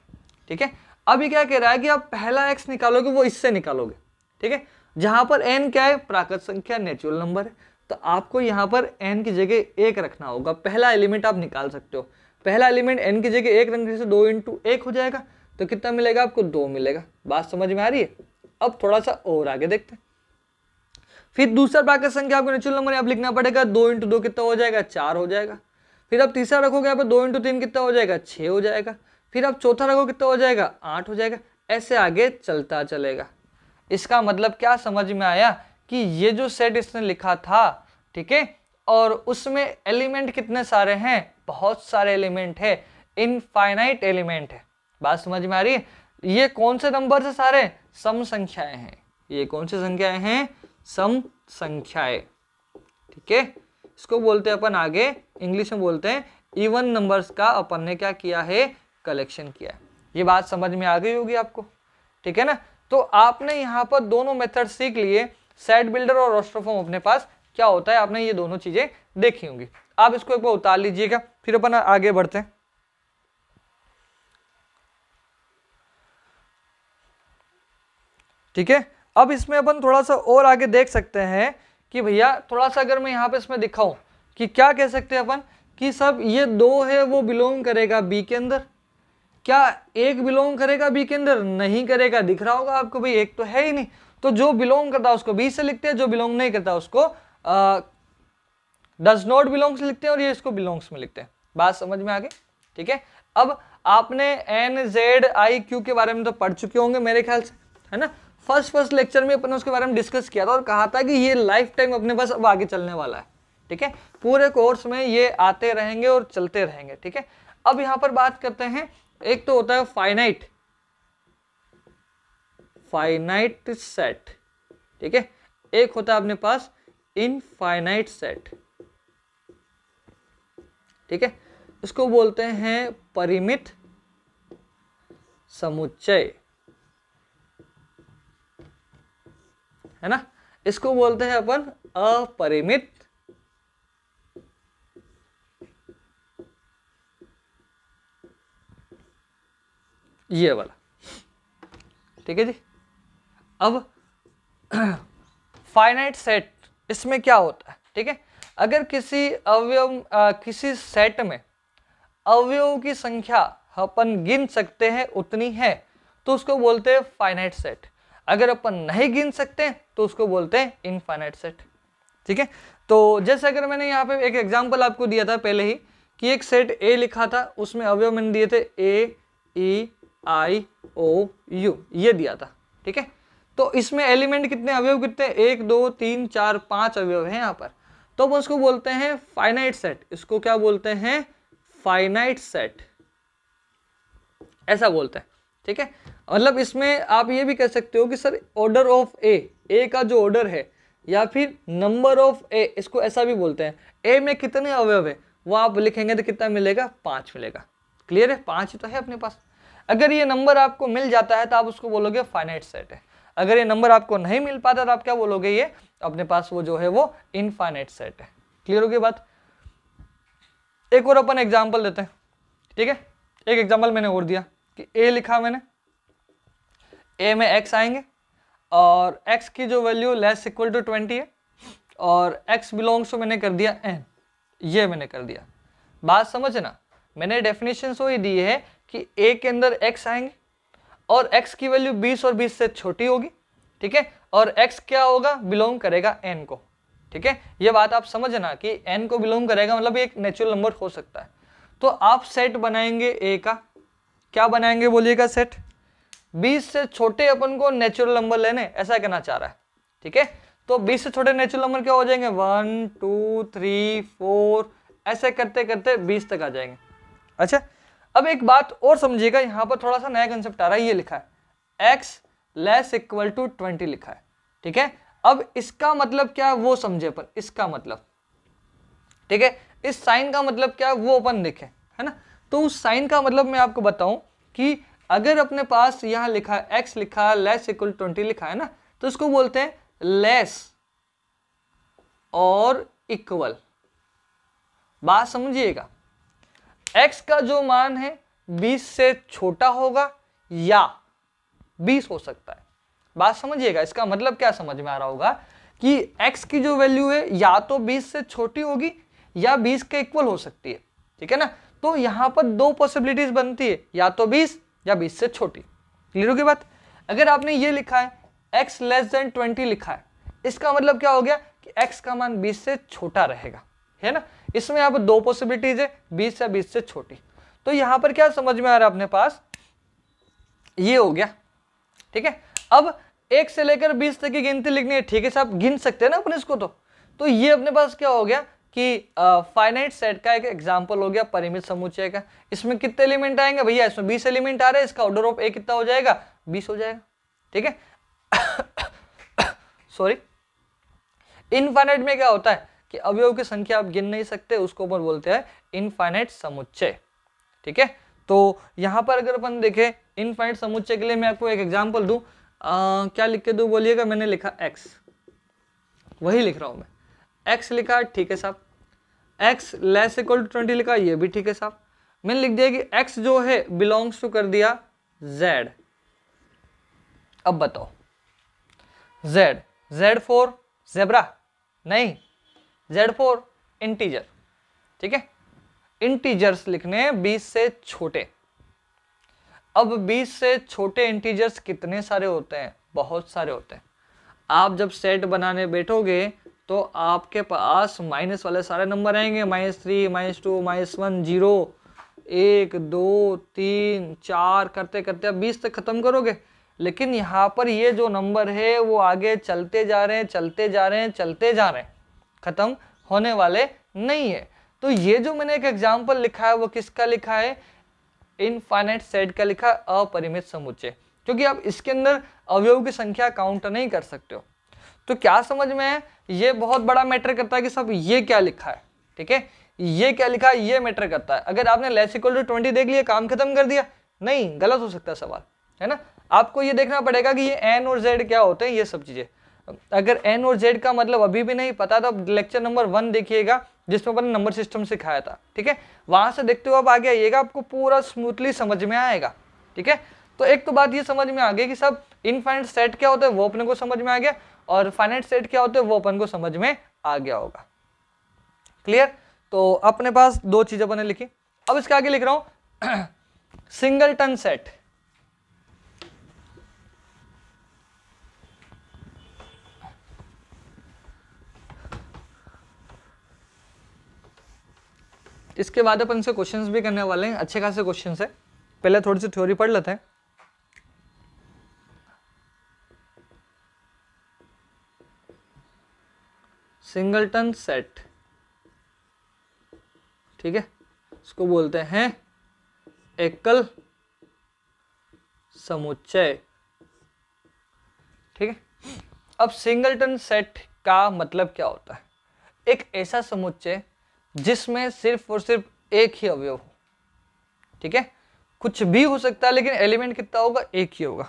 ठीक है, अब ये क्या कह रहा है कि आप पहला x निकालोगे वो इससे निकालोगे। ठीक है, जहां पर n क्या है, प्राकृत संख्या, नेचुरल नंबर है, तो आपको यहाँ पर n की जगह 1 रखना होगा। पहला एलिमेंट आप निकाल सकते हो, पहला एलिमेंट n की जगह 1 रखने से 2 × 1 हो जाएगा, तो कितना मिलेगा आपको, 2 मिलेगा। बात समझ में आ रही है। अब थोड़ा सा और आगे देखते हैं। फिर दूसरा प्राकृत संख्या आपको नेचुरल नंबर आप लिखना पड़ेगा, 2 × 2 कितना हो जाएगा, 4 हो जाएगा। फिर आप तीसरा रखोगे यहाँ पर 2 × 3 कितना हो जाएगा, 6 हो जाएगा। फिर आप चौथा रखो कितना हो जाएगा, 8 हो जाएगा। ऐसे आगे चलता चलेगा। इसका मतलब क्या समझ में आया कि ये जो सेट इसने लिखा था, ठीक है, और उसमें एलिमेंट कितने सारे हैं, बहुत सारे एलिमेंट है, इनफाइनाइट एलिमेंट है। बात समझ में आ रही है। ये कौन से नंबर से सारे, सम संख्याएं हैं। ये कौन सी संख्याएं हैं, सम संख्याएं। ठीक है, इसको बोलते हैं अपन आगे इंग्लिश में बोलते हैं इवन नंबर्स का अपन ने क्या किया है, कलेक्शन किया है। ये बात समझ में आ गई होगी आपको। ठीक है ना, तो आपने यहाँ पर दोनों मेथड सीख लिए, सेट बिल्डर और रोस्टर फॉर्म अपने पास क्या होता है, आपने ये दोनों चीजें देखी होंगी। आप इसको एक बार उतार लीजिएगा, फिर अपन आगे बढ़ते हैं। ठीक है, अब इसमें अपन थोड़ा सा और आगे देख सकते हैं कि भैया थोड़ा सा अगर मैं यहाँ पे इसमें दिखाऊं कि क्या कह सकते हैं अपन कि सब ये 2 है वो बिलोंग करेगा बी के अंदर। क्या एक बिलोंग करेगा बी के अंदर, नहीं करेगा। दिख रहा होगा आपको भाई, एक तो है ही नहीं, तो जो बिलोंग करता है उसको बी से लिखते हैं, जो बिलोंग नहीं करता उसको डज नॉट बिलोंग से लिखते हैं, और ये इसको बिलोंग्स में लिखते हैं। बात समझ में आ गई। ठीक है, अब आपने एन जेड आई क्यू के बारे में तो पढ़ चुके होंगे मेरे ख्याल से, है ना। फर्स्ट लेक्चर में अपन उसके बारे में डिस्कस किया था और कहा था कि ये लाइफ टाइम अपने पास अब आगे चलने वाला है। ठीक है, पूरे कोर्स में ये आते रहेंगे और चलते रहेंगे। ठीक है, अब यहां पर बात करते हैं, एक तो होता है फाइनाइट सेट। ठीक है, एक होता है अपने पास इनफाइनाइट सेट। ठीक है, इसको बोलते हैं परिमित समुच्चय, है ना। इसको बोलते हैं अपन अपरिमित ये वाला। ठीक है जी। अब फाइनाइट सेट, इसमें क्या होता है, ठीक है, अगर किसी अवयव किसी सेट में अवयव की संख्या अपन गिन सकते हैं उतनी है तो उसको बोलते हैं फाइनाइट सेट। अगर अपन नहीं गिन सकते तो उसको बोलते हैं इनफाइनाइट सेट। ठीक है, तो जैसे अगर मैंने यहाँ पे एक एग्जांपल आपको दिया था पहले ही कि एक सेट ए लिखा था, उसमें अवयव मैंने दिए थे ए ई आई ओ यू, ये दिया था। ठीक है, तो इसमें एलिमेंट कितने, अवयव कितने, 1 2 3 4 5 अवयव हैं यहाँ पर, तो हम उसको बोलते हैं फाइनाइट सेट। इसको क्या बोलते हैं, फाइनाइट सेट, ऐसा बोलते हैं। ठीक है, मतलब इसमें आप ये भी कह सकते हो कि सर ऑर्डर ऑफ ए का जो ऑर्डर है, या फिर नंबर ऑफ ए, इसको ऐसा भी बोलते हैं। ए में कितने अवयव है वो आप लिखेंगे तो कितना मिलेगा, 5 मिलेगा। क्लियर है, 5 तो है अपने पास। अगर ये नंबर आपको मिल जाता है तो आप उसको बोलोगे फाइनाइट सेट है। अगर ये नंबर आपको नहीं मिल पाता तो आप क्या बोलोगे, ये अपने पास वो जो है वो इनफाइनाइट सेट है। क्लियर होगी बात। एक और अपन एग्जांपल देते हैं। ठीक है, एक एग्जांपल मैंने और दिया कि ए लिखा मैंने, ए में x आएंगे और x की जो वैल्यू लेस इक्वल टू 20 है, और x बिलोंग्स टू मैंने कर दिया n, ये मैंने कर दिया। बात समझना, मैंने डेफिनेशन वही दी है कि a के अंदर x आएंगे और x की वैल्यू 20 और 20 से छोटी होगी। ठीक है, और x क्या होगा, बिलोंग करेगा n को। ठीक है, ये बात आप समझना कि n को बिलोंग करेगा, मतलब एक नेचुरल नंबर हो सकता है। तो आप सेट बनाएंगे a का, क्या बनाएंगे बोलिएगा, सेट 20 से छोटे अपन को नेचुरल नंबर लेने, ऐसा कहना चाह रहा है। ठीक है, तो 20 से छोटे नेचुरल नंबर क्या हो जाएंगे, 1 2 3 4, ऐसे करते करते 20 तक आ जाएंगे। अच्छा, अब एक बात और समझिएगा, यहाँ पर थोड़ा सा नया कंसेप्ट आ रहा है। ये लिखा है x लेस इक्वल टू 20 लिखा है। ठीक है, अब इसका मतलब क्या है वो समझे अपन, इसका मतलब, ठीक है, इस साइन का मतलब क्या है वो अपन देखें, है ना। तो उस साइन का मतलब मैं आपको बताऊं कि अगर अपने पास यहाँ लिखा है x लिखा है लेस इक्वल 20 लिखा है ना, तो इसको बोलते हैं लेस और इक्वल। बात समझिएगा, x का जो मान है 20 से छोटा होगा या 20 हो सकता है। बात समझिएगा, इसका मतलब क्या समझ में आ रहा होगा कि x की जो वैल्यू है या तो 20 से छोटी होगी या 20 के इक्वल हो सकती है, ठीक है ना। तो यहां पर दो पॉसिबिलिटीज बनती है, या तो 20 या 20 से छोटी। क्लियर होगी बात। अगर आपने ये लिखा है x लेस देन 20 लिखा है, इसका मतलब क्या हो गया कि x का मान 20 से छोटा रहेगा, है ना। इसमें यहाँ पर दो पॉसिबिलिटीज है, 20 या 20 से छोटी। तो यहां पर क्या समझ में आ रहा है अपने पास, ये हो गया, ठीक है। अब 1 से लेकर 20 तक की गिनती लिखनी है, ठीक है साहब, गिन सकते हैं ना अपन इसको। तो ये अपने पास क्या हो गया कि फाइनाइट सेट का एक एग्जांपल हो गया परिमित समुच्चय का। इसमें कितने एलिमेंट आएंगे भैया, इसमें 20 एलिमेंट आ रहे हैं, इसका ऑर्डर ऑफ ए कितना हो जाएगा, 20 हो जाएगा, ठीक है। सॉरी, इनफाइनाइट में क्या होता है कि अवयव की संख्या आप गिन नहीं सकते, उसको अपन बोलते हैं इनफाइनाइट समुच्चय, ठीक है। तो यहां पर अगर अपन देखें इनफाइनाइट समुच्चय के लिए मैं आपको एक एग्जांपल दूं, क्या लिख के दूं बोलिएगा। मैंने लिखा x, वही लिख रहा हूं मैं, x लिखा, ठीक है साहब। x लेस इक्वल टू 20 लिखा, ये भी ठीक है साहब। मैंने लिख दिया कि x जो है बिलोंग्स टू कर दिया z। अब बताओ z फॉर जेब्रा नहीं, z फॉर इंटीजर, ठीक है। इंटीजर्स लिखने 20 से छोटे। अब 20 से छोटे इंटीजर्स कितने सारे होते हैं, बहुत सारे होते हैं। आप जब सेट बनाने बैठोगे तो आपके पास माइनस वाले सारे नंबर आएंगे, -3 -2 -1 0 1 2 3 4 करते करते आप 20 तक खत्म करोगे। लेकिन यहाँ पर ये जो नंबर है वो आगे चलते जा रहे हैं, चलते जा रहे हैं, चलते जा रहे हैं, खत्म होने वाले नहीं है। तो ये जो मैंने एक एग्जाम्पल लिखा है वो किसका लिखा है, इनफाइनाइट सेट का लिखा, अपरिमित समुच्चय, क्योंकि आप इसके अंदर अवयव की संख्या काउंट नहीं कर सकते हो। तो क्या समझ में है, ये बहुत बड़ा मैटर करता है कि सब ये क्या लिखा है, ठीक है, ये क्या लिखा है, ये मैटर करता है। अगर आपने लेस इक्वल टू 20 देख लिया, काम खत्म कर दिया, नहीं, गलत हो सकता है सवाल, है ना। आपको ये देखना पड़ेगा कि ये n और z क्या होते हैं, ये सब चीजें। अगर n और z का मतलब अभी भी नहीं पता तो लेक्चर नंबर 1 देखिएगा जिसमें अपन नंबर सिस्टम सिखाया था, ठीक है। वहां से देखते हुए आप आगे आइएगा, आपको पूरा स्मूथली समझ में आएगा, ठीक है। तो एक तो बात ये समझ में आ गई कि सब इनफाइनाइट सेट क्या होता है वो अपने को समझ में आ गया, और फाइनाइट सेट क्या होते हैं वो अपन को समझ में आ गया होगा। क्लियर। तो अपने पास दो चीजें अपने लिखी। अब इसके आगे लिख रहा हूं सिंगलटन सेट। इसके बाद अपन से क्वेश्चंस भी करने वाले हैं, अच्छे खासे क्वेश्चंस है। पहले थोड़ी सी थ्योरी पढ़ लेते हैं। सिंगलटन सेट, ठीक है, इसको बोलते हैं एकल समुच्चय, ठीक है। अब सिंगलटन सेट का मतलब क्या होता है, एक ऐसा समुच्चय जिसमें सिर्फ और सिर्फ एक ही अवयव हो, ठीक है। कुछ भी हो सकता है लेकिन एलिमेंट कितना होगा, एक ही होगा,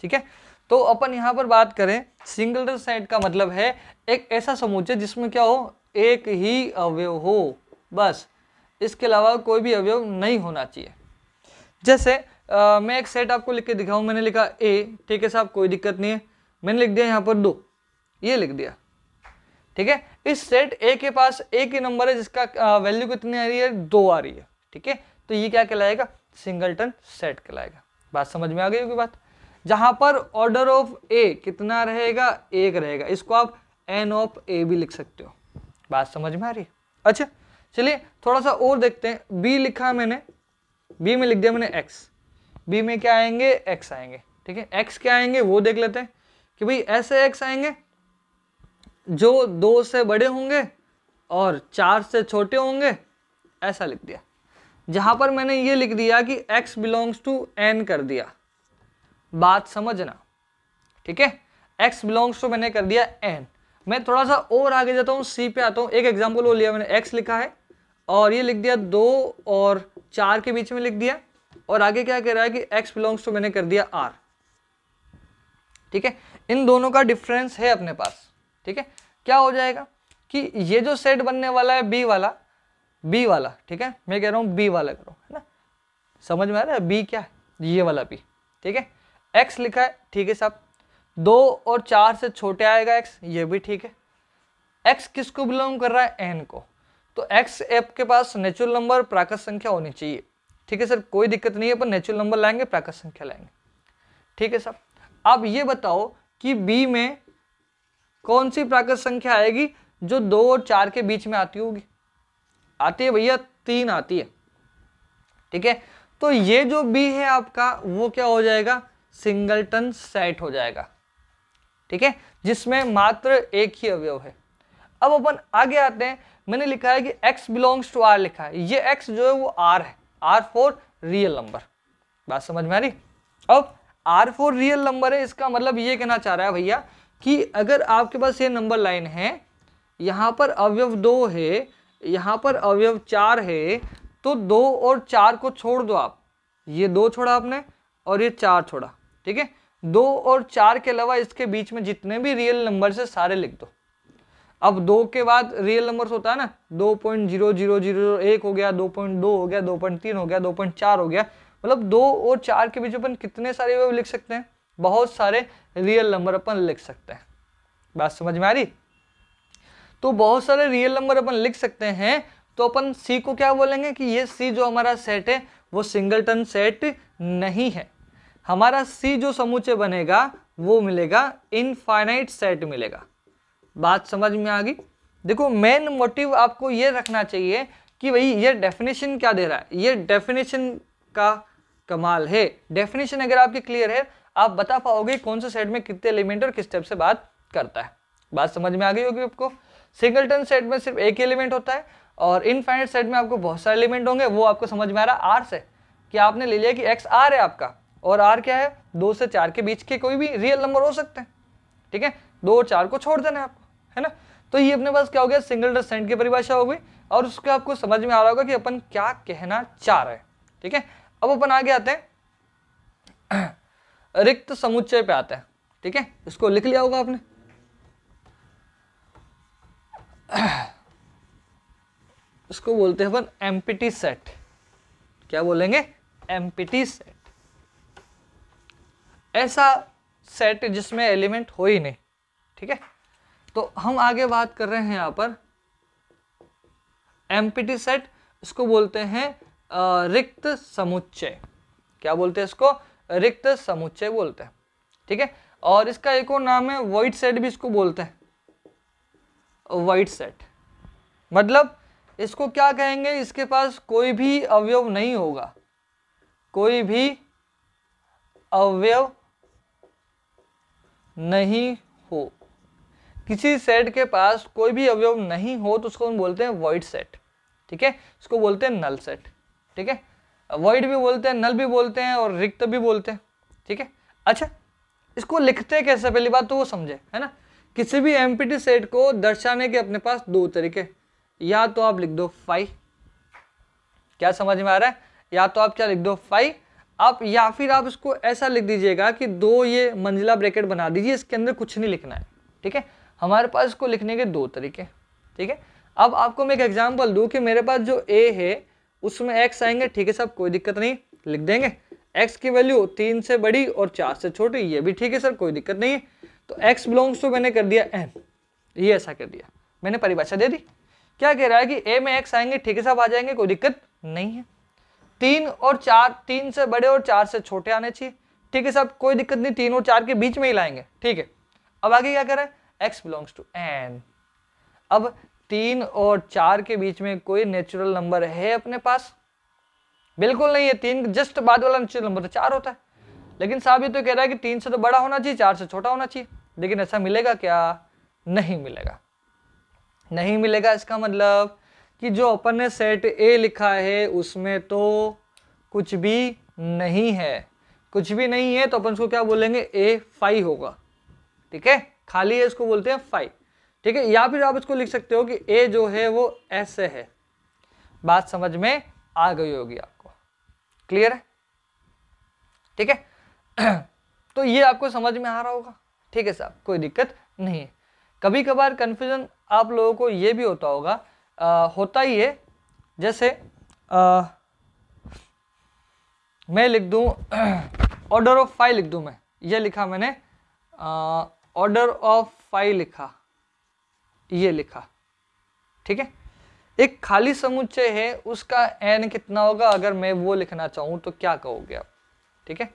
ठीक है। तो अपन यहां पर बात करें सिंगलटन सेट का मतलब है एक ऐसा समुच्चय जिसमें क्या हो, एक ही अवयव हो, बस, इसके अलावा कोई भी अवयव नहीं होना चाहिए। जैसे मैं एक सेट आपको लिख के दिखाऊं, मैंने लिखा ए, ठीक है साहब, कोई दिक्कत नहीं है। मैंने लिख दिया यहाँ पर 2, ये लिख दिया, ठीक है। इस सेट ए के पास एक ही नंबर है जिसका वैल्यू कितनी आ रही है, 2 आ रही है, ठीक है। तो ये क्या कहलाएगा, सिंगलटन सेट कहलाएगा। बात समझ में आ गई होगी बात। जहां पर ऑर्डर ऑफ ए कितना रहेगा, 1 रहेगा, इसको आप एन ऑफ ए भी लिख सकते हो। बात समझ में आ रही है। अच्छा चलिए थोड़ा सा और देखते हैं। बी लिखा मैंने, बी में लिख दिया मैंने एक्स, बी में क्या आएंगे, एक्स आएंगे, ठीक है। एक्स क्या आएंगे वो देख लेते हैं कि भाई ऐसे एक्स आएंगे जो 2 से बड़े होंगे और 4 से छोटे होंगे, ऐसा लिख दिया। जहां पर मैंने ये लिख दिया कि x बिलोंग्स टू n कर दिया, बात समझना, ठीक है। x बिलोंग्स टू मैंने कर दिया n। मैं थोड़ा सा और आगे जाता हूँ, c पे आता हूँ। एक एग्जांपल वो लिया मैंने, x लिखा है और ये लिख दिया 2 और 4 के बीच में लिख दिया, और आगे क्या कह रहा है कि x बिलोंग्स टू मैंने कर दिया r। ठीक है, इन दोनों का डिफरेंस है अपने पास। ठीक है, क्या हो जाएगा कि ये जो सेट बनने वाला है बी वाला, ठीक है, मैं कह रहा हूँ बी वाला करो, है ना, समझ में आ रहा है, बी क्या है, ये वाला बी। ठीक है, x लिखा है, ठीक है साहब, 2 और 4 से छोटे आएगा x, ये भी ठीक है। x किसको बिलोंग कर रहा है, n को, तो x आपके पास नेचुरल नंबर प्राकृत संख्या होनी चाहिए। ठीक है सर, कोई दिक्कत नहीं है, पर नेचुरल नंबर लाएंगे, प्राकृत संख्या लाएंगे। ठीक है साहब, अब ये बताओ कि b में कौन सी प्राकृत संख्या आएगी जो 2 और 4 के बीच में आती होगी, आती है भैया, 3 आती है। ठीक है, तो ये जो b है आपका वो क्या हो जाएगा, सिंगलटन सेट हो जाएगा। ठीक है, जिसमें मात्र एक ही अवयव है। अब अपन आगे आते हैं, मैंने लिखा है कि x बिलोंग्स टू r लिखा है, ये x जो है वो r है, r फॉर रियल नंबर। बात समझ में आ रही। अब r फॉर रियल नंबर है, इसका मतलब ये कहना चाह रहा है भैया कि अगर आपके पास ये नंबर लाइन है, यहाँ पर अवयव 2 है, यहाँ पर अवयव 4 है, तो 2 और 4 को छोड़ दो आप, ये 2 छोड़ा आपने और ये 4 छोड़ा। ठीक है, 2 और 4 के अलावा इसके बीच में जितने भी रियल नंबर है सारे लिख दो। अब 2 के बाद रियल नंबर्स होता है ना, 2.0001 हो गया, 2.2 हो गया, 2.3 हो गया, 2.4 हो गया, मतलब 2 और 4 के बीच अपन कितने सारे अवयव लिख सकते हैं, बहुत सारे रियल नंबर अपन लिख सकते हैं। बात समझ में आ रही। तो बहुत सारे रियल नंबर अपन लिख सकते हैं, तो अपन सी को क्या बोलेंगे कि ये सी जो हमारा सेट है वो सिंगलटन सेट नहीं है। हमारा सी जो समुच्चय बनेगा वो मिलेगा इनफाइनाइट सेट मिलेगा। बात समझ में आ गई। देखो मेन मोटिव आपको ये रखना चाहिए कि भाई ये डेफिनेशन क्या दे रहा है, ये डेफिनेशन का कमाल है। डेफिनेशन अगर आपकी क्लियर है, आप बता पाओगे कौन से सेट में कितने एलिमेंट और किस टाइप से बात करता है। बात समझ में आ गई होगी आपको। सिंगलटन सेट में सिर्फ एक एलिमेंट होता है और इनफाइनाइट सेट में आपको बहुत सारे एलिमेंट होंगे। वो आपको समझ में आ रहा है आर से, कि आपने ले लिया कि एक्स आर है आपका, और आर क्या है, 2 से 4 के बीच के कोई भी रियल नंबर हो सकते हैं। ठीक है, 2 और 4 को छोड़ देना है आपको, है ना। तो ये अपने पास क्या हो गया, सिंगलटन सेट की परिभाषा हो गई, और उसके आपको समझ में आ रहा होगा कि अपन क्या कहना चाह रहे हैं। ठीक है, अब अपन आगे आते हैं रिक्त समुच्चय पे आते हैं। ठीक है, इसको लिख लिया होगा आपने। इसको बोलते हैं अपन एम्प्टी सेट। क्या बोलेंगे, एम्प्टी सेट। ऐसा सेट जिसमें एलिमेंट हो ही नहीं। ठीक है, तो हम आगे बात कर रहे हैं यहाँ पर एम्प्टी सेट, इसको बोलते हैं रिक्त समुच्चय। क्या बोलते हैं इसको, रिक्त समुच्चय बोलते हैं। ठीक है, और इसका एक और नाम है वॉइड सेट भी इसको बोलते हैं, वॉइड सेट। मतलब इसको क्या कहेंगे, इसके पास कोई भी अवयव नहीं होगा, कोई भी अवयव नहीं हो, किसी सेट के पास कोई भी अवयव नहीं हो तो उसको हम बोलते हैं वॉइड सेट। ठीक है, इसको बोलते हैं नल सेट। ठीक है, वॉइड भी बोलते हैं, नल भी बोलते हैं, और रिक्त भी बोलते हैं। ठीक है, अच्छा इसको लिखते कैसे, पहली बात तो वो समझे, है ना। किसी भी एम्प्टी सेट को दर्शाने के अपने पास 2 तरीके, या तो आप लिख दो फाई, क्या समझ में आ रहा है, या तो आप क्या लिख दो फाई आप, या फिर आप इसको ऐसा लिख दीजिएगा कि 2 ये मंजिला ब्रैकेट बना दीजिए, इसके अंदर कुछ नहीं लिखना है। ठीक है, हमारे पास इसको लिखने के 2 तरीके। ठीक है, अब आपको मैं एक एग्जांपल दूं कि मेरे पास जो ए है उसमें x आएंगे। ठीक है सब, कोई दिक्कत नहीं, लिख देंगे। x की वैल्यू 3 से बड़ी और 4 से छोटी, ये भी ठीक है सर, कोई दिक्कत नहीं है। तो x बिलोंग्स टू मैंने कर दिया n, ये ऐसा कर दिया, मैंने परिभाषा दे दी। क्या कह रहा है कि a में x आएंगे, ठीक है साहब, आ जाएंगे, कोई दिक्कत नहीं है। 3 और 4, 3 से बड़े और 4 से छोटे आने चाहिए, ठीक है साहब, कोई दिक्कत नहीं, 3 और 4 के बीच में ही लाएंगे। ठीक है, अब आगे क्या कर रहे हैं, x बिलोंग्स टू n। अब 3 और 4 के बीच में कोई नेचुरल नंबर है अपने पास, बिल्कुल नहीं है। 3 जस्ट बाद वाला नेचुरल नंबर तो 4 होता है, लेकिन साहब ये तो कह रहा है कि 3 से तो बड़ा होना चाहिए, 4 से छोटा होना चाहिए। लेकिन ऐसा मिलेगा क्या, नहीं मिलेगा, नहीं मिलेगा। इसका मतलब कि जो अपन ने सेट ए लिखा है उसमें तो कुछ भी नहीं है, कुछ भी नहीं है, तो अपन उसको क्या बोलेंगे, ए फाई होगा। ठीक है, खाली है, इसको बोलते हैं फाई। ठीक है, या फिर आप इसको लिख सकते हो कि ए जो है वो ऐसे है, बात समझ में आ गई होगी आपको, क्लियर है, ठीक है। तो ये आपको समझ में आ रहा होगा, ठीक है साहब, कोई दिक्कत नहीं है। कभी कभार कन्फ्यूजन आप लोगों को ये भी होता होगा, होता ही है, जैसे मैं लिख दूं ऑर्डर ऑफ 5 लिख दूं, मैं ये लिखा मैंने, ऑर्डर ऑफ 5 लिखा, ये लिखा, ठीक है। एक खाली समुच्चय है, उसका n कितना होगा, अगर मैं वो लिखना चाहूं तो क्या कहोगे आप, ठीक है।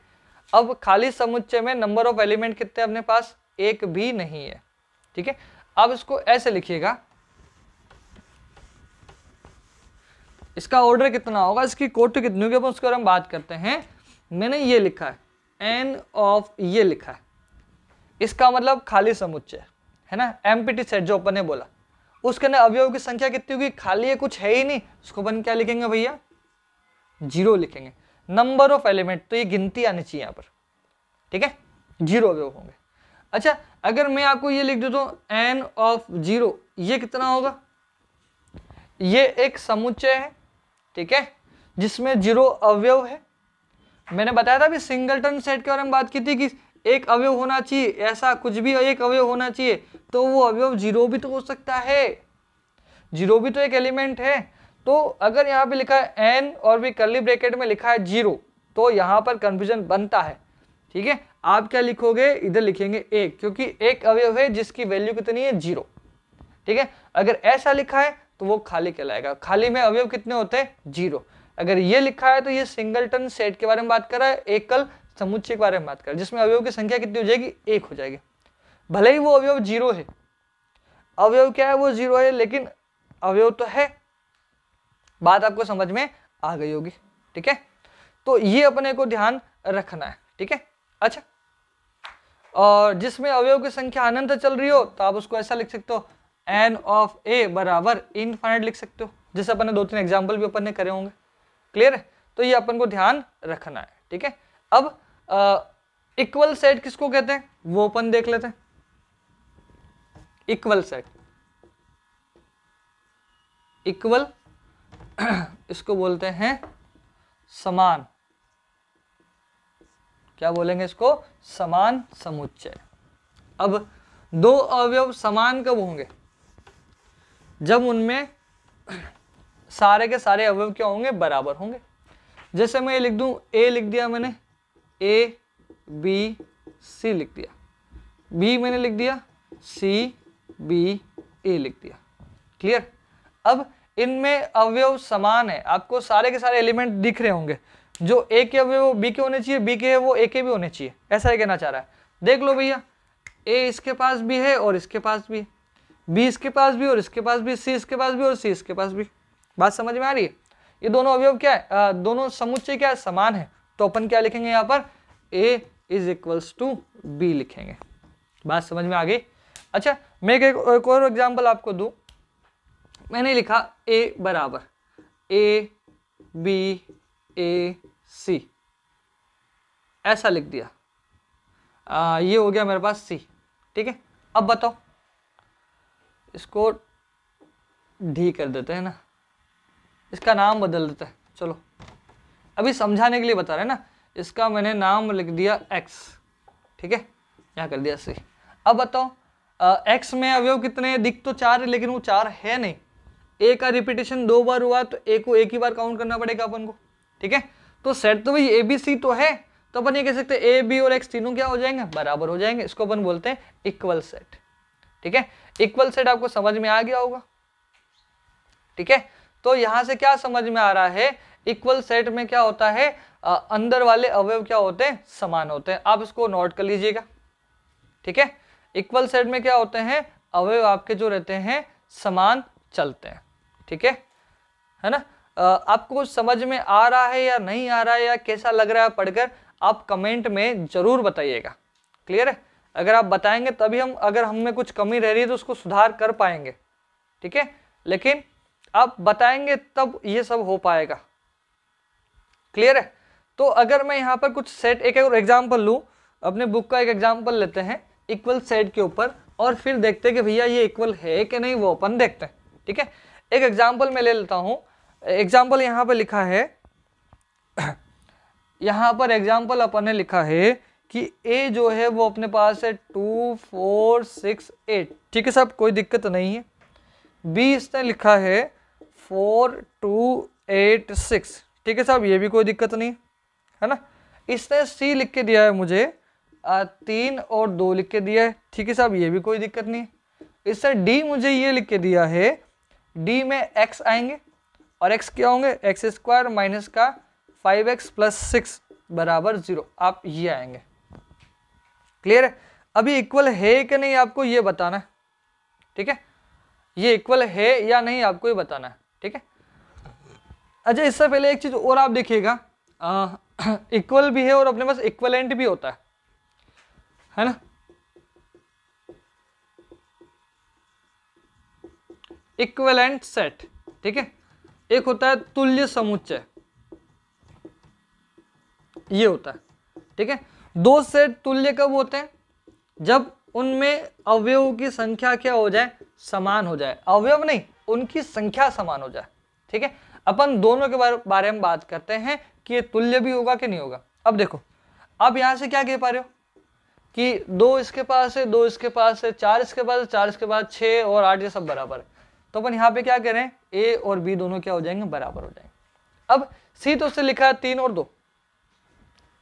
अब खाली समुच्चय में नंबर ऑफ एलिमेंट कितने अपने पास, एक भी नहीं है, ठीक है। अब इसको ऐसे लिखिएगा, इसका ऑर्डर कितना होगा, इसकी कोटि कितनी होगी, अपन उसके बारे में बात करते हैं। मैंने ये लिखा है n ऑफ, ये लिखा है, इसका मतलब खाली समुच्चय है ना, एम्प्टी सेट जो अपन ने बोला, उसके अंदर अवयव की संख्या कितनी होगी, खाली है, कुछ है ही नहीं, उसको अपन क्या लिखेंगे भैया, 0 लिखेंगे। नंबर ऑफ एलिमेंट, तो ये गिनती आनी चाहिए यहाँ पर, ठीक है, 0 अवयव होंगे। अच्छा, अगर मैं आपको ये लिख देता हूँ n ऑफ 0, ये कितना होगा, ये एक समुच्चय है, ठीक है, जिसमें 0 अवयव है। मैंने बताया था अभी सिंगलटन सेट के बारे में बात की थी कि एक अवयव होना चाहिए, ऐसा कुछ भी एक अवयव होना चाहिए, तो वो अवयव 0 भी तो हो सकता है, 0 भी तो एक एलिमेंट है। तो अगर यहाँ पे लिखा है n और भी कर्ली ब्रैकेट में लिखा है 0, तो यहाँ पर कंफ्यूजन बनता है, ठीक है। आप क्या लिखोगे, इधर लिखेंगे 1, क्योंकि एक अवयव है जिसकी वैल्यू कितनी है, 0, ठीक है। अगर ऐसा लिखा है तो वो खाली कहलाएगा, खाली में अवयव कितने होते हैं, 0। अगर ये लिखा है तो ये सिंगलटन सेट के बारे में बात कर रहा है, एकल समुच्चय के बारे में बात कर रहा है, जिसमें अवयव की संख्या कितनी हो जाएगी, 1 हो जाएगी। भले ही वो अवयव 0 है, अवयव क्या है, वो 0 है, लेकिन अवयव तो है। बात आपको समझ में आ गई होगी, ठीक है। तो ये अपने को ध्यान रखना है, ठीक है। अच्छा, और जिसमें अवयव की संख्या अनंत चल रही हो तो आप उसको ऐसा लिख सकते हो, n ऑफ a बराबर इनफाइनाइट लिख सकते हो, जैसे अपन ने 2-3 एग्जाम्पल भी अपन ने करे होंगे, क्लियर है। तो ये अपन को ध्यान रखना है, ठीक है। अब इक्वल सेट किसको कहते हैं, वो अपन देख लेते हैं। इक्वल सेट, इक्वल इसको बोलते हैं समान, क्या बोलेंगे इसको, समान समुच्चय। अब 2 अवयव समान कब होंगे, जब उनमें सारे के सारे अवयव क्या होंगे, बराबर होंगे। जैसे मैं ये लिख दूं, a लिख दिया मैंने, a b c लिख दिया, b मैंने लिख दिया, c b a लिख दिया, क्लियर। अब इनमें अवयव समान है, आपको सारे के सारे एलिमेंट दिख रहे होंगे, जो a के अवयव b के होने चाहिए, b के है वो a के भी होने चाहिए, ऐसा ही कहना चाह रहा है। देख लो भैया, a इसके पास भी है और इसके पास भी, b इसके पास भी और इसके पास भी, c इसके पास भी और c इसके पास भी। बात समझ में आ रही है, ये दोनों अवयव क्या है, दोनों समुच्चय क्या है, समान है, तो अपन क्या लिखेंगे यहाँ पर, a is equals to b लिखेंगे। बात समझ में आ गई। अच्छा, मैं एक और एग्जाम्पल आपको दूं, मैंने लिखा a बराबर a b a c, ऐसा लिख दिया, ये हो गया मेरे पास c, ठीक है। अब बताओ, इसको डी कर देते हैं ना, इसका नाम बदल देते हैं, चलो अभी समझाने के लिए बता रहे हैं ना, इसका मैंने नाम लिख दिया x, ठीक है, यहाँ कर दिया c। अब बताओ, x में अवयव कितने हैं, दिख तो 4 है लेकिन वो 4 है नहीं, a का रिपीटेशन 2 बार हुआ तो a को एक ही बार काउंट करना पड़ेगा अपन को, ठीक है। तो सेट तो भाई a b c तो है, तो अपन ये कह सकते हैं a b और x तीनों क्या हो जाएंगे, बराबर हो जाएंगे, इसको अपन बोलते हैं इक्वल सेट, ठीक है। इक्वल सेट आपको समझ में आ गया होगा, ठीक है। तो यहां से क्या समझ में आ रहा है, इक्वल सेट में क्या होता है, अंदर वाले अवयव क्या होते हैं, समान होते हैं। आप इसको नोट कर लीजिएगा, ठीक है। इक्वल सेट में क्या होते हैं, अवयव आपके जो रहते हैं समान चलते हैं, ठीक है ना। आपको कुछ समझ में आ रहा है या नहीं आ रहा है, या कैसा लग रहा है पढ़कर, आप कमेंट में जरूर बताइएगा, क्लियर है। अगर आप बताएंगे तभी हम, अगर हम में कुछ कमी रह रही है तो उसको सुधार कर पाएंगे, ठीक है। लेकिन आप बताएंगे तब ये सब हो पाएगा, क्लियर है। तो अगर मैं यहाँ पर कुछ सेट, एक और एग्जाम्पल लूँ, अपने बुक का एक एग्जाम्पल लेते हैं इक्वल सेट के ऊपर, और फिर देखते हैं कि भैया ये इक्वल है कि नहीं, वो अपन देखते हैं, ठीक है। एक एग्जाम्पल मैं ले लेता हूँ, एग्जाम्पल यहाँ पर लिखा है, यहाँ पर एग्जाम्पल अपन ने लिखा है कि ए जो है वो अपने पास है 2 4 6 8, ठीक है साहब, कोई दिक्कत नहीं है। बी इसने लिखा है 4 2 8 6, ठीक है साहब, ये भी कोई दिक्कत नहीं है ना। इसने सी लिख के दिया है मुझे 3 और 2 लिख के दिया है, ठीक है साहब, ये भी कोई दिक्कत नहीं। इससे डी मुझे ये लिख के दिया है, डी में एक्स आएंगे और एक्स क्या होंगे, एक्स स्क्वायर माइनस का 5x प्लस 6 बराबर 0, आप ये आएंगे। क्लियर है? अभी इक्वल है कि नहीं आपको ये बताना है, ठीक है, ये इक्वल है या नहीं आपको ये बताना है, ठीक है। अच्छा, इससे पहले एक चीज और आप देखिएगा, इक्वल भी है और अपने पास इक्वलेंट भी होता है ना। इक्विवेलेंट सेट, ठीक है, एक होता है तुल्य समुच्चय, ये होता है, ठीक है। दो सेट तुल्य कब होते हैं, जब उनमें अवयवों की संख्या क्या हो जाए, समान हो जाए, अवयव नहीं उनकी संख्या समान हो जाए, ठीक है। अपन दोनों के बारे में बात करते हैं कि ये तुल्य भी होगा कि नहीं होगा। अब देखो, आप यहां से क्या कह पा रहे हो कि 2 इसके पास है, 2 इसके पास है, 4 इसके पास है, 4 इसके पास, 6 और 8 ये सब बराबर है। तो अपन यहाँ पे क्या करें, ए और बी दोनों क्या हो जाएंगे, बराबर हो जाएंगे। अब सी तो उससे लिखा है 3 और 2,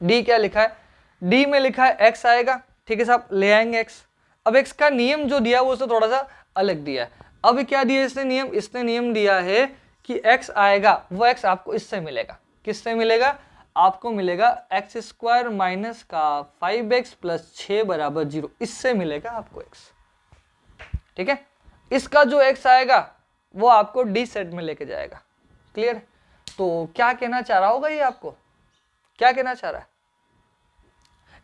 डी क्या लिखा है, डी में लिखा है एक्स आएगा, ठीक है साहब, ले आएंगे एक्स। अब एक्स का नियम जो दिया वो उससे थोड़ा सा अलग दिया है। अब क्या दिया इसने नियम, इसने नियम दिया है कि एक्स आएगा वो एक्स आपको इससे मिलेगा, किससे मिलेगा, आपको मिलेगा एक्स स्क्वायर माइनस का 5x प्लस 6 बराबर 0, इससे मिलेगा आपको एक्स, ठीक है। इसका जो x आएगा वो आपको डी सेट में लेके जाएगा। क्लियर? तो क्या कहना चाह रहा होगा ये, आपको क्या कहना चाह रहा है,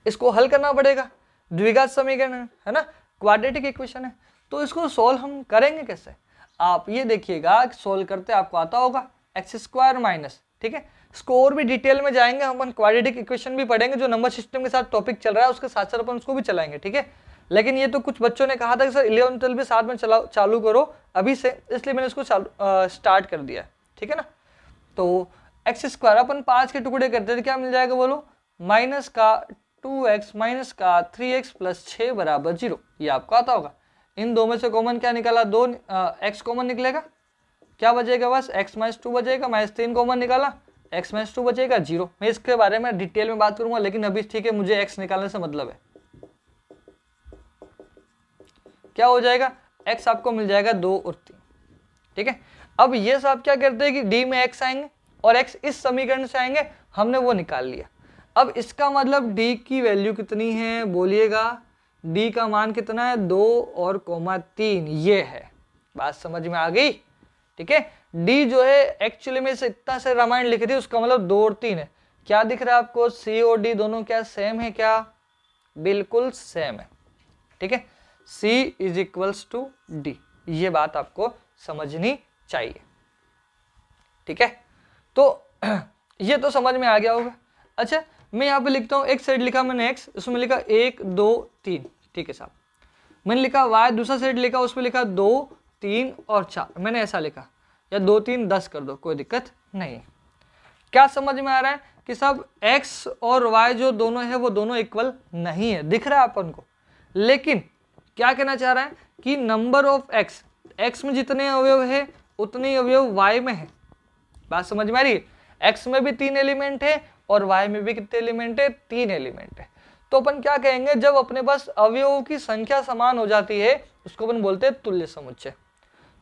इसको हल करना पड़ेगा, द्विघात समीकरण है ना, क्वाड्रेटिक इक्वेशन है, तो इसको सोल्व हम करेंगे कैसे, आप ये देखिएगा, सोल्व करते आपको आता होगा एक्स स्क्वायर माइनस, ठीक है। इसको और भी डिटेल में जाएंगे, हम क्वाड्रेटिक इक्वेशन भी पढ़ेंगे, जो नंबर सिस्टम के साथ टॉपिक चल रहा है उसके साथ साथ अपन उसको भी चलाएंगे, ठीक है। लेकिन ये तो कुछ बच्चों ने कहा था कि सर 11 12 भी साथ में चालू करो अभी से, इसलिए मैंने इसको स्टार्ट कर दिया, ठीक है ना। तो एक्स स्क्वायर अपन 5 के टुकड़े करते थे, क्या मिल जाएगा बोलो, माइनस का 2x माइनस का 3x प्लस 6 बराबर 0, ये आपको आता होगा। इन दो में से कॉमन क्या निकाला, 2 x कॉमन निकलेगा, क्या बचेगा, बस x माइनस 2 बचेगा, माइनस 3 कॉमन निकाला, x माइनस 2 बचेगा 0। मैं इसके बारे में डिटेल में बात करूंगा, लेकिन अभी ठीक है, मुझे x निकालने से मतलब है, क्या हो जाएगा, x आपको मिल जाएगा 2 और 3, ठीक है। अब ये सब क्या करते हैं कि d में x आएंगे और x इस समीकरण से आएंगे, हमने वो निकाल लिया। अब इसका मतलब d की वैल्यू कितनी है, बोलिएगा, d का मान कितना है, 2 और 3, ये है, बात समझ में आ गई, ठीक है। d जो है एक्चुअली में से इतना से रामायण लिखी थी, उसका मतलब 2 और 3 है। क्या दिख रहा है आपको, c और d दोनों क्या सेम है, क्या बिल्कुल सेम है, ठीक है। c is equals to d, ये बात आपको समझनी चाहिए, ठीक है। तो ये तो समझ में आ गया होगा। अच्छा, मैं यहाँ पे लिखता हूँ, एक साइड लिखा मैंने x, उसमें लिखा 1 2 3, ठीक है साहब। मैंने लिखा y, दूसरा साइड लिखा, उसमें लिखा 2 3 और 4, मैंने ऐसा लिखा, या 2 3 10 कर दो, कोई दिक्कत नहीं। क्या समझ में आ रहा है कि सब x और y जो दोनों है वो दोनों इक्वल नहीं है, दिख रहा है अपन को, लेकिन क्या कहना चाह रहा है कि नंबर ऑफ x में जितने अवयव है उतने अवयव y में है, बात समझ में आ रही है। x में भी 3 एलिमेंट है और y में भी कितने एलिमेंट है, 3 एलिमेंट है। तो अपन क्या कहेंगे, जब अपने पास अवयवों की संख्या समान हो जाती है उसको अपन बोलते हैं तुल्य समुच्चय।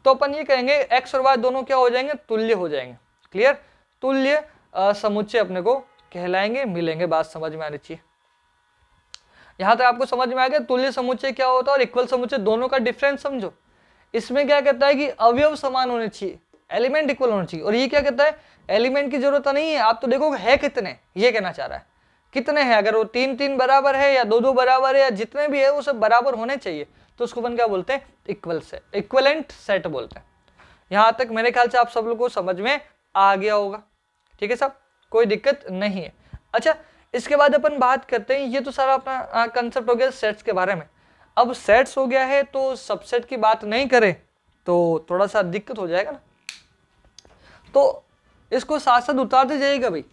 तो अपन ये कहेंगे x और y दोनों क्या हो जाएंगे, तुल्य हो जाएंगे। क्लियर? तुल्य समुच्चय अपने को कहलाएंगे, मिलेंगे, बात समझ में आनी चाहिए। यहां तक आपको समझ में आ गया तुल्य समुच्चय क्या होता है और इक्वल समुच्चय, दोनों का डिफरेंस समझो। इसमें क्या कहता है कि अवयव समान होने चाहिए, एलिमेंट इक्वल होने चाहिए, और ये क्या कहता है, एलिमेंट की जरूरत नहीं है, आप तो देखोगे है कितने, ये कहना चाह रहा है कितने हैं, अगर वो 3 3 बराबर है या 2 2 बराबर है या जितने भी है वो सब बराबर होने चाहिए, तो उसको अपन क्या बोलते हैं, इक्वल सेट, इक्विवेलेंट सेट बोलते हैं। यहां तक मेरे ख्याल से आप सब लोग को समझ में आ गया होगा, ठीक है साहब, कोई दिक्कत नहीं है। अच्छा, इसके बाद अपन बात करते हैं, ये तो सारा अपना कंसेप्ट हो गया सेट्स के बारे में। अब सेट्स हो गया है तो सबसेट की बात नहीं करें तो थोड़ा सा दिक्कत हो जाएगा ना। तो इसको साथ साथ उतारते जाइएगा भाई।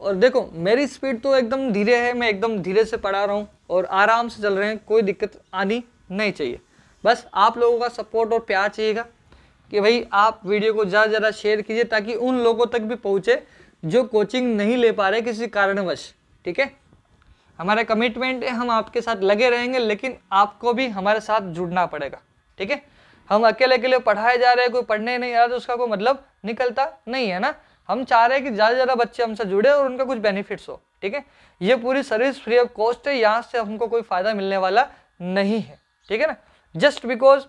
और देखो मेरी स्पीड तो एकदम धीरे है, मैं एकदम धीरे से पढ़ा रहा हूँ और आराम से चल रहे हैं, कोई दिक्कत आनी नहीं चाहिए। बस आप लोगों का सपोर्ट और प्यार चाहिएगा कि भाई आप वीडियो को ज़्यादा से ज़्यादा शेयर कीजिए ताकि उन लोगों तक भी पहुँचे जो कोचिंग नहीं ले पा रहे किसी कारणवश। ठीक है, हमारा कमिटमेंट है, हम आपके साथ लगे रहेंगे, लेकिन आपको भी हमारे साथ जुड़ना पड़ेगा। ठीक है, हम अकेले अकेले पढ़ाए जा रहे हैं, कोई पढ़ने नहीं आ रहा तो उसका कोई मतलब निकलता नहीं है ना। हम चाह रहे हैं कि ज़्यादा से ज़्यादा बच्चे हमसे जुड़े और उनका कुछ बेनिफिट्स हो। ठीक है, ये पूरी सर्विस फ्री ऑफ कॉस्ट है, यहाँ से हमको कोई फ़ायदा मिलने वाला नहीं है। ठीक है ना, जस्ट बिकॉज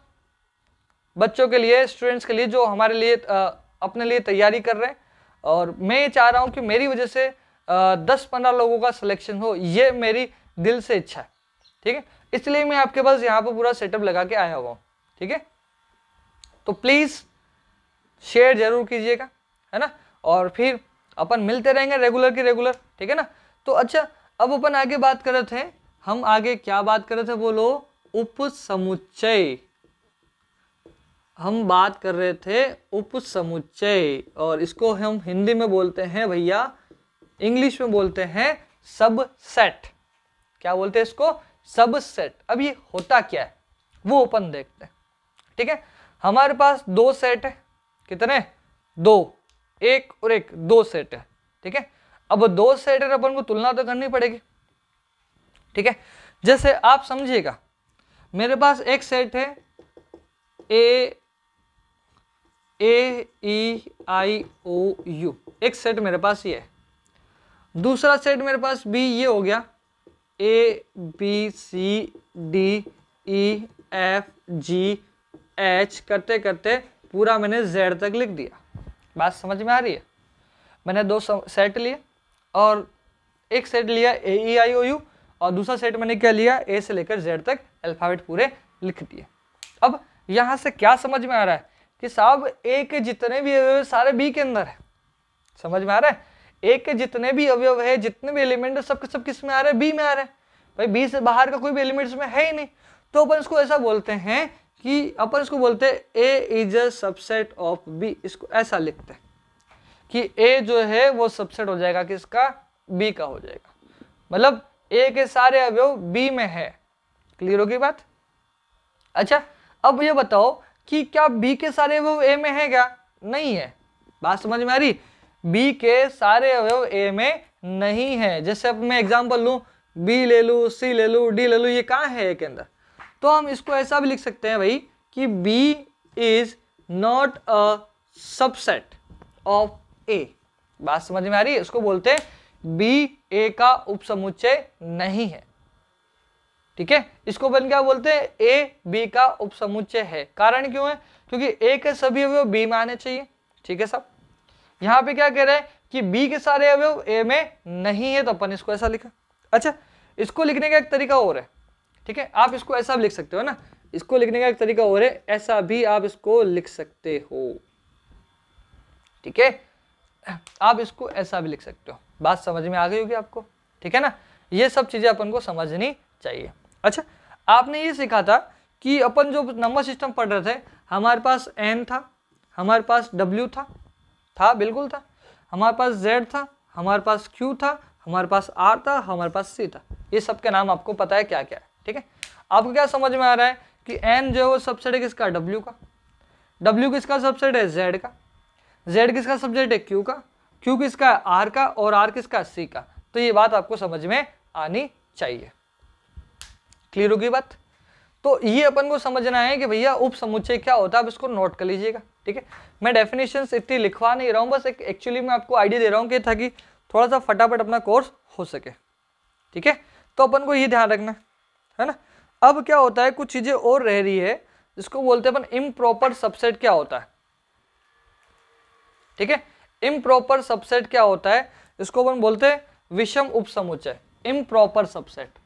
बच्चों के लिए, स्टूडेंट्स के लिए जो हमारे लिए अपने लिए तैयारी कर रहे हैं, और मैं ये चाह रहा हूँ कि मेरी वजह से 10-15 लोगों का सिलेक्शन हो, ये मेरी दिल से इच्छा है। ठीक है, इसलिए मैं आपके पास यहाँ पर पूरा सेटअप लगा के आया हुआ हूँ। ठीक है, तो प्लीज़ शेयर जरूर कीजिएगा, है ना, और फिर अपन मिलते रहेंगे रेगुलर की रेगुलर। ठीक है ना, तो अच्छा अब अपन आगे बात कर रहे थे, हम आगे क्या बात कर रहे थे बोलो? उपसमुच्चय। हम बात कर रहे थे उपसमुच्चय, और इसको हम हिंदी में बोलते हैं भैया, इंग्लिश में बोलते हैं सबसेट। क्या बोलते हैं इसको? सबसेट। अब ये होता क्या है वो अपन देखते हैं। ठीक है, हमारे पास दो सेट है, कितने? दो, एक और एक, दो सेट है। ठीक है, अब दो सेट है, अपन को तुलना तो करनी पड़ेगी। ठीक है, जैसे आप समझिएगा, मेरे पास एक सेट है ए ई आई ओ यू, एक सेट मेरे पास ये है। दूसरा सेट मेरे पास बी, ये हो गया A B C D E F G H करते करते पूरा मैंने जेड तक लिख दिया। बात समझ में आ रही है? मैंने दो सेट लिए और एक सेट लिया ए ई आई ओ यू, और दूसरा सेट मैंने क्या लिया? ए से लेकर जेड तक अल्फाबेट पूरे लिख दिए। अब यहाँ से क्या समझ में आ रहा है कि साहब ए के जितने भी अवयव सारे बी के अंदर है। समझ में आ रहा है? ए के जितने भी अवयव है, जितने भी एलिमेंट है, सब सब किस में आ रहे हैं? बी में आ रहे हैं। भाई बी से बाहर का कोई भी एलिमेंट इसमें है ही नहीं, तो अपन इसको ऐसा बोलते हैं कि अपन इसको बोलते हैं A is a subset of B. इसको ऐसा लिखते हैं कि ए जो है वो सबसेट हो जाएगा किसका? बी का हो जाएगा। मतलब ए के सारे अवयव बी में है। क्लियर होगी बात? अच्छा अब ये बताओ कि क्या बी के सारे अवयव ए में है? क्या नहीं है? बात समझ में आ रही? बी के सारे अवयव ए में नहीं है। जैसे अब मैं एग्जांपल लूं, बी ले लूं, सी ले लूं, डी ले लूं, ये कहाँ है ए के अंदर? तो हम इसको ऐसा भी लिख सकते हैं भाई कि B is not a subset of A. बात समझ में आ रही है? इसको बोलते हैं बी ए का उपसमुच्चय नहीं है। ठीक है, इसको अपन क्या बोलते हैं? ए बी का उपसमुच्चय है। कारण क्यों है? क्योंकि ए के सभी अवयव बी में आने चाहिए। ठीक है साहब, यहाँ पे क्या कह रहे हैं कि बी के सारे अवयव ए में नहीं है, तो अपन इसको ऐसा लिखा। अच्छा, इसको लिखने का एक तरीका और है। ठीक है, आप इसको ऐसा भी लिख सकते हो ना, इसको लिखने का एक तरीका और है, ऐसा भी आप इसको लिख सकते हो। ठीक है, आप इसको ऐसा भी लिख सकते हो। बात समझ में आ गई होगी आपको? ठीक है ना, ये सब चीजें अपन को समझनी चाहिए। अच्छा, आपने ये सीखा था कि अपन जो नंबर सिस्टम पढ़ रहे थे, हमारे पास n था, हमारे पास w था बिल्कुल था, हमारे पास z था, हमारे पास q था, हमारे पास r था, हमारे पास c था। ये सब के नाम आपको पता है क्या क्या है। ठीक है, आपको क्या समझ में आ रहा है कि n जो है वो सबसेट है किसका? w का। w किसका सबसेट है? z का। z किसका सबसेट है? q का। q किसका है? r का। और r किसका? c का। तो ये बात आपको समझ में आनी चाहिए। क्लियर होगी बात? तो ये अपन को समझना है कि भैया उपसमुच्चय क्या होता है। आप इसको नोट कर लीजिएगा। ठीक है, मैं डेफिनेशंस इतनी लिखवा नहीं रहा हूँ, बस एक एक्चुअली मैं आपको आइडिया दे रहा हूँ कि ताकि थोड़ा सा फटाफट अपना कोर्स हो सके। ठीक है, तो अपन को ये ध्यान रखना है ना। अब क्या होता है, कुछ चीजें और रह रही है जिसको बोलते हैं अपन इम्प्रॉपर सबसेट। क्या होता है? ठीक है, इम्प्रॉपर सबसेट क्या होता है? इसको अपन बोलते हैं विषम उपसमुच्चय, इम्प्रॉपर सबसेट।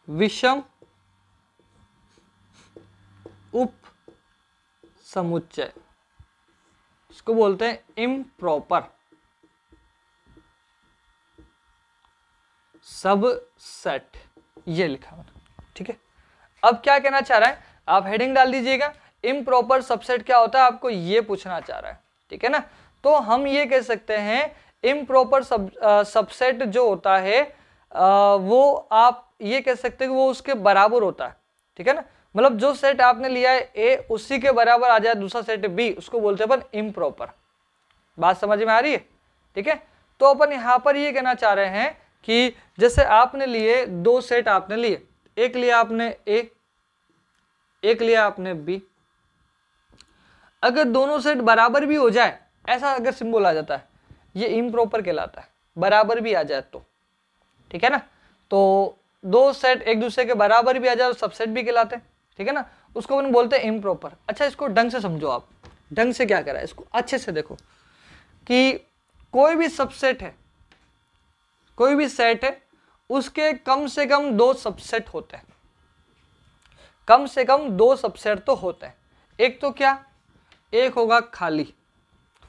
विषम उप समुच्चय, इसको बोलते हैं इम्प्रॉपर सबसेट, ये लिखा मैंने, ठीक है। अब क्या कहना चाह रहा है, आप हेडिंग डाल दीजिएगा, इम्प्रॉपर सबसेट क्या होता है आपको ये पूछना चाह रहा है, ठीक है ना। तो हम ये कह सकते हैं इम्प्रॉपर सबसेट जो होता है वो आप ये कह सकते हैं कि वो उसके बराबर होता है, ठीक है ना। मतलब जो सेट आपने लिया है ए उसी के बराबर आ जाए दूसरा सेट बी, उसको बोलते हैं अपन इम्प्रॉपर। बात समझ में आ रही है, ठीक है। तो अपन यहां पर ये कहना चाह रहे हैं कि जैसे आपने लिए दो सेट, आपने लिए, एक लिया आपने ए, एक लिया आपने बी, अगर दोनों सेट बराबर भी हो जाए, ऐसा अगर सिंबल आ जाता है, ये इम्प्रॉपर कहलाता है, बराबर भी आ जाए तो, ठीक है ना। तो दो सेट एक दूसरे के बराबर भी आ जाए तो सबसेट भी कहलाते हैं, ठीक है ना, उसको अपन बोलते हैं इम्प्रॉपर। अच्छा, इसको ढंग से समझो, आप ढंग से क्या करा है, इसको अच्छे से देखो कि कोई भी सबसेट है, कोई भी सेट है, उसके कम से कम दो सबसेट होते हैं, कम से कम दो सबसेट तो होते हैं। एक तो क्या, एक होगा खाली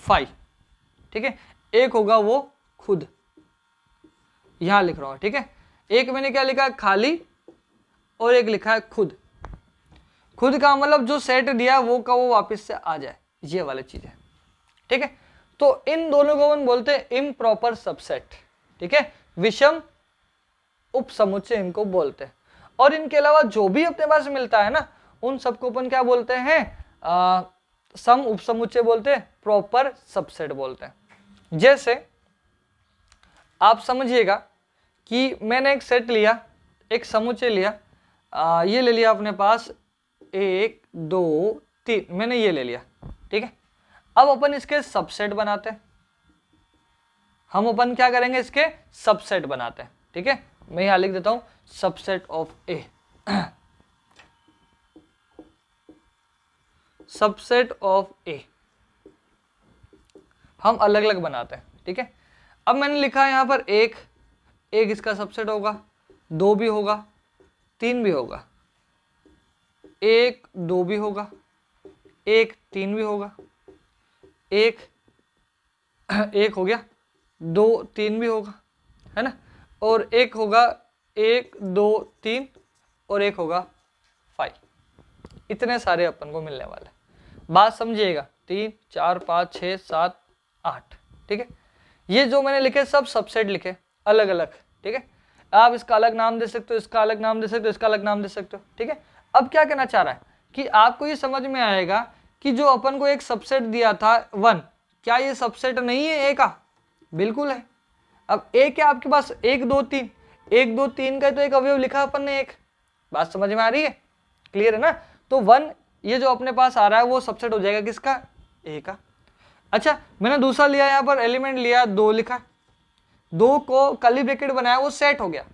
फाई, ठीक है, एक होगा वो खुद, यहां लिख रहा हूं, ठीक है। एक मैंने क्या लिखा है, खाली, और एक लिखा है खुद। खुद का मतलब जो सेट दिया वो का वो वापस से आ जाए, ये वाली चीज है, ठीक है। तो इन दोनों को हम बोलते हैं इम्प्रॉपर सबसेट, ठीक है, विषम उपसमुच्चय इनको बोलते हैं। और इनके अलावा जो भी अपने पास मिलता है ना, उन सबको अपन क्या बोलते हैं, सम उपसमुच्चय बोलते हैं, प्रॉपर सबसेट बोलते हैं। जैसे आप समझिएगा कि मैंने एक सेट लिया, एक समुच्चय लिया, ये ले लिया अपने पास 1 2 3, मैंने ये ले लिया, ठीक है। अब अपन इसके सबसेट बनाते हैं, हम अपन क्या करेंगे, इसके सबसेट बनाते हैं, ठीक है। मैं यहां लिख देता हूं subset of A, subset of A हम अलग अलग बनाते हैं, ठीक है। अब मैंने लिखा है यहां पर एक इसका सबसेट होगा, 2 भी होगा, 3 भी होगा, 1 2 भी होगा, 1 3 भी होगा, एक हो गया, 2 3 भी होगा, है ना, और एक होगा 1 2 3 और एक होगा 5। इतने सारे अपन को मिलने वाले, बात समझिएगा, 3 4 5 6 7 8, ठीक है। ये जो मैंने लिखे सब सबसेट लिखे अलग अलग, ठीक है। आप इसका अलग नाम दे सकते हो, इसका अलग नाम दे सकते हो, इसका अलग नाम दे सकते हो, ठीक है। अब क्या कहना चाह रहा है कि आपको ये समझ में आएगा कि जो अपन को एक सबसेट दिया था 1, क्या ये सबसेट नहीं है ए का, बिल्कुल है। अब ए क्या आपके पास 1 2 3, 1 2 3 का तो एक अवयव लिखा अपन ने एक, बात समझ में आ रही है, क्लियर है ना। तो 1 ये जो अपने पास आ रहा है वो सबसेट हो जाएगा किसका, ए का। अच्छा, मैंने दूसरा लिया, यहाँ पर एलिमेंट लिया 2 लिखा, 2 को कर्ली ब्रैकेट बनाया, वो सेट हो गया,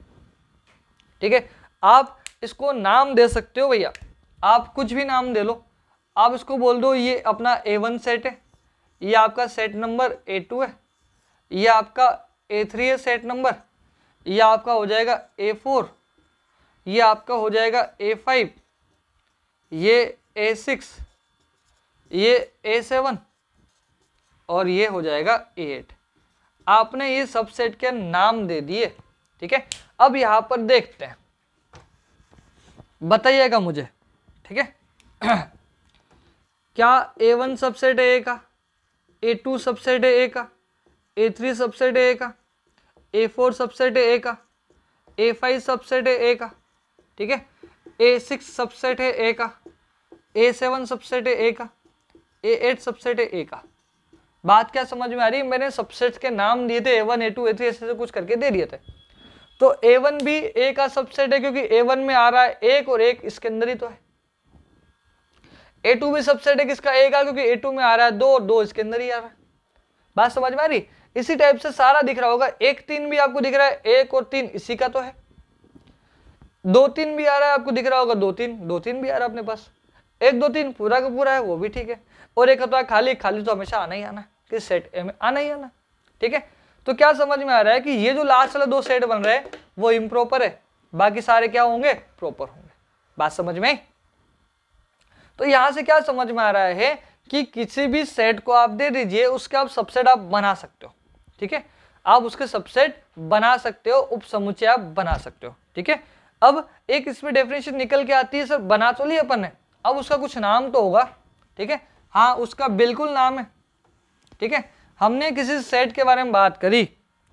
ठीक है। आप इसको नाम दे सकते हो भैया, आप कुछ भी नाम दे लो, आप इसको बोल दो ये अपना A1 सेट है, ये आपका सेट नंबर A2 है, ये आपका A3 है सेट नंबर, ये आपका हो जाएगा A4, ये आपका हो जाएगा A5, ये A6, ये A7 और ये हो जाएगा A8। आपने ये सब सेट के नाम दे दिए, ठीक है। अब यहां पर देखते हैं, बताइएगा मुझे, ठीक है। क्या A1 सबसेट है ए का, A2 सबसेट है ए का, A3 सबसेट है ए का, A4 सबसेट है ए का, A5 सबसेट है ए का, ठीक है, A6 सबसेट है ए का, A7 सबसेट है ए का, A8 सबसेट है ए का। बात क्या समझ में आ रही है, मैंने सबसेट्स के नाम दिए थे A1 A2 A3 ऐसे कुछ करके दे दिए थे। तो A1 भी ए का सबसेट है क्योंकि A1 में आ रहा है 1 और 1 इसके अंदर ही तो है। A2 भी सबसेट है किसका, ए का, क्योंकि A2 में आ रहा है 2 और 2 इसके अंदर ही आ रहा है। बात समझ में आ रही, इसी टाइप से सारा दिख रहा होगा। 1 3 भी आपको दिख रहा है, 1 और 3 इसी का तो है। 2 3 भी आ रहा है आपको दिख रहा होगा, 2 3 भी आ रहा है अपने पास, 1 2 3 पूरा का पूरा है, वो भी ठीक है। और एक होता है खाली, खाली तो हमेशा आना ही आना है, किस सेट ए में आना ही आना, ठीक है। तो क्या समझ में आ रहा है कि ये जो लास्ट वाला 2 सेट बन रहे हैं वो इम्प्रॉपर है, बाकी सारे क्या होंगे, प्रॉपर होंगे। बात समझ में आई। तो यहां से क्या समझ में आ रहा है कि किसी भी सेट को आप दे दीजिए, उसके आप सबसेट आप बना सकते हो, ठीक है। आप उसके सबसेट बना सकते हो, उप समुच्चय आप बना सकते हो। ठीक है, अब एक इसमें डेफिनेशन निकल के आती है, सर बना तो लिया अपन ने, अब उसका कुछ नाम तो होगा। ठीक है, हाँ उसका बिल्कुल नाम है। ठीक है, हमने किसी सेट के बारे में बात करी,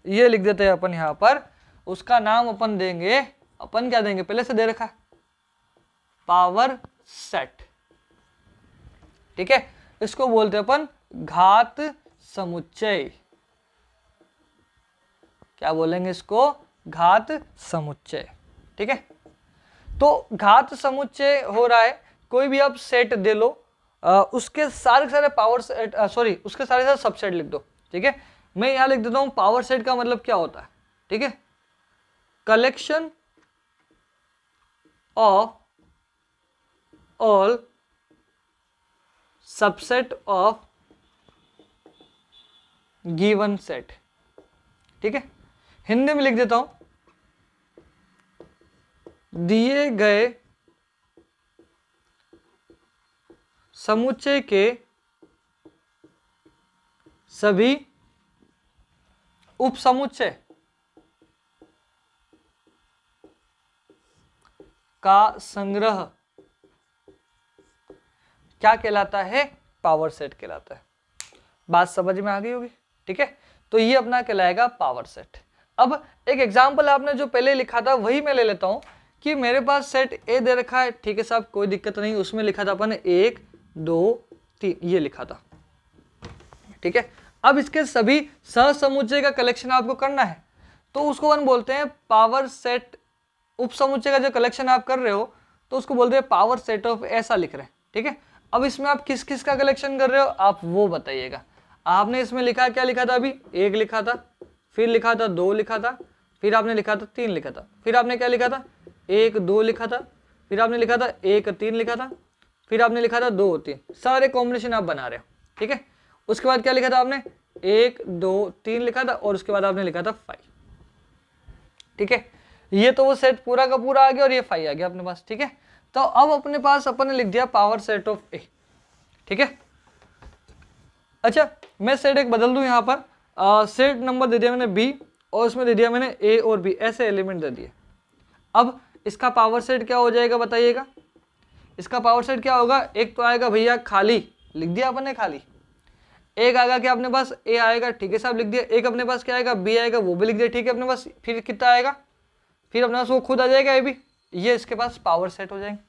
ये लिख देते हैं अपन यहाँ पर, उसका नाम अपन देंगे, अपन क्या देंगे, पहले से दे रखा है, पावर सेट। ठीक है, इसको बोलते हैं अपन घात समुच्चय। क्या बोलेंगे इसको, घात समुच्चय। ठीक है, तो घात समुच्चय हो रहा है, कोई भी आप सेट दे लो, उसके सारे सारे पावर सेट, सॉरी उसके सारे सारे सबसेट लिख दो। ठीक है, मैं यहां लिख देता हूं पावर सेट का मतलब क्या होता है। ठीक है, collection of all subset of given set. ठीक है, हिंदी में लिख देता हूं, दिए गए समुच्चय के सभी उपसमुच्चय का संग्रह क्या कहलाता है, पावर सेट कहलाता है। बात समझ में आ गई होगी। ठीक है, तो ये अपना कहलाएगा पावर सेट। अब एक एग्जांपल आपने जो पहले लिखा था वही मैं ले लेता हूं कि मेरे पास सेट ए दे रखा है। ठीक है साहब, कोई दिक्कत नहीं, उसमें लिखा था अपन 1 2 3, ये लिखा था। ठीक है, अब इसके सभी सहसमुच्चय का कलेक्शन आपको करना है, तो उसको अपन बोलते हैं पावर सेट। उपसमुच्चय का जो कलेक्शन आप कर रहे हो तो उसको बोलते हैं पावर सेट ऑफ, ऐसा लिख रहे हैं। ठीक है, अब इसमें आप किस किस का कलेक्शन कर रहे हो आप वो बताइएगा। आपने इसमें लिखा, क्या लिखा था अभी, 1 लिखा था, फिर लिखा था 2 लिखा था, फिर आपने लिखा था 3 लिखा था, फिर आपने क्या लिखा था 1 2 लिखा था, फिर आपने लिखा था 1 3 लिखा था, फिर आपने लिखा था 2 3, सारे कॉम्बिनेशन आप बना रहे हो। ठीक है, उसके बाद क्या लिखा था आपने 1 2 3 लिखा था, और उसके बाद आपने लिखा था 5। ठीक है, ये तो वो सेट पूरा का पूरा आ गया और ये 5 आ गया अपने पास। ठीक है, तो अब अपने पास अपन ने लिख दिया पावर सेट ऑफ ए। ठीक है, अच्छा मैं सेट एक बदल दूं, यहाँ पर सेट नंबर दे दिया मैंने बी, और उसमें दे दिया मैंने ए और बी, ऐसे एलिमेंट दे दिए। अब इसका पावर सेट क्या हो जाएगा बताइएगा, इसका पावर सेट क्या होगा, एक तो आएगा भैया खाली, लिख दिया अपन ने खाली, एक आएगा क्या अपने पास ए आएगा। ठीक है साहब, लिख दिया, एक अपने पास क्या आएगा बी आएगा, वो भी लिख दिया। ठीक है, अपने पास फिर कितना आएगा, फिर अपने पास वो खुद आ जाएगा ए बी, ये इसके पास पावर सेट हो जाएंगे।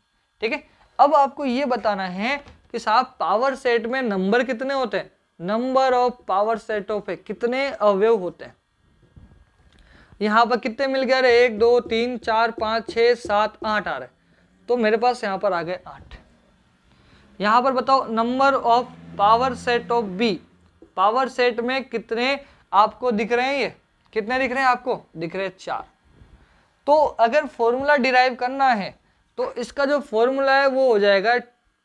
ठीक है, अब आपको ये बताना है कि साहब पावर सेट में नंबर कितने होते हैं, number of power set of A, कितने अवयव होते हैं। यहाँ पर कितने मिल गए, 1 2 3 4 5 6 7 8 आ रहे, तो मेरे पास यहाँ पर आ गए 8। यहाँ पर बताओ number of power set of B, power set में कितने आपको दिख रहे हैं, ये कितने दिख रहे हैं आपको, दिख रहे हैं 4। तो अगर फॉर्मूला डिराइव करना है तो इसका जो फॉर्मूला है वो हो जाएगा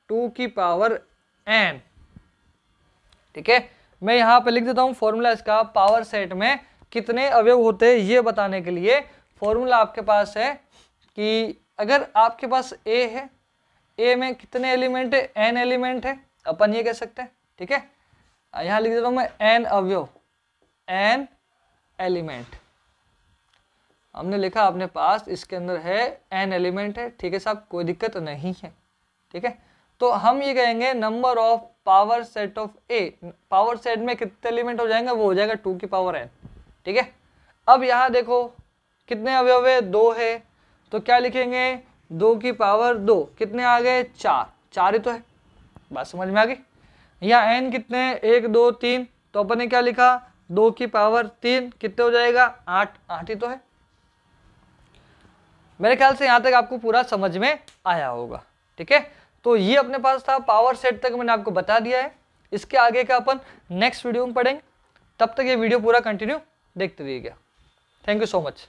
2 की पावर n। ठीक है, मैं यहाँ पे लिख देता हूँ फॉर्मूला इसका, पावर सेट में कितने अवयव होते हैं ये बताने के लिए फॉर्मूला आपके पास है कि अगर आपके पास ए है, ए में कितने एलिमेंट है, n एलिमेंट है, अपन ये कह सकते हैं। ठीक है, यहाँ लिख देता हूँ मैं n अवयव, n एलिमेंट हमने लिखा अपने पास, इसके अंदर है n एलिमेंट है। ठीक है साहब, कोई दिक्कत नहीं है। ठीक है, तो हम ये कहेंगे number of power set of A, power set में कितने एलिमेंट हो जाएंगे, वो हो जाएगा 2 की पावर n। ठीक है, अब यहाँ देखो कितने अवयव है, 2 है, तो क्या लिखेंगे 2 की पावर 2, कितने आ गए 4, 4 ही तो है। बात समझ में आ गई। यहाँ n कितने हैं, 1 2 3, तो अपन ने क्या लिखा 2 की पावर 3, कितने हो जाएगा 8, 8 ही तो है। मेरे ख्याल से यहाँ तक आपको पूरा समझ में आया होगा। ठीक है, तो ये अपने पास था पावर सेट तक मैंने आपको बता दिया है। इसके आगे का अपन नेक्स्ट वीडियो में पढ़ेंगे, तब तक ये वीडियो पूरा कंटिन्यू देखते रहिएगा। Thank you so much.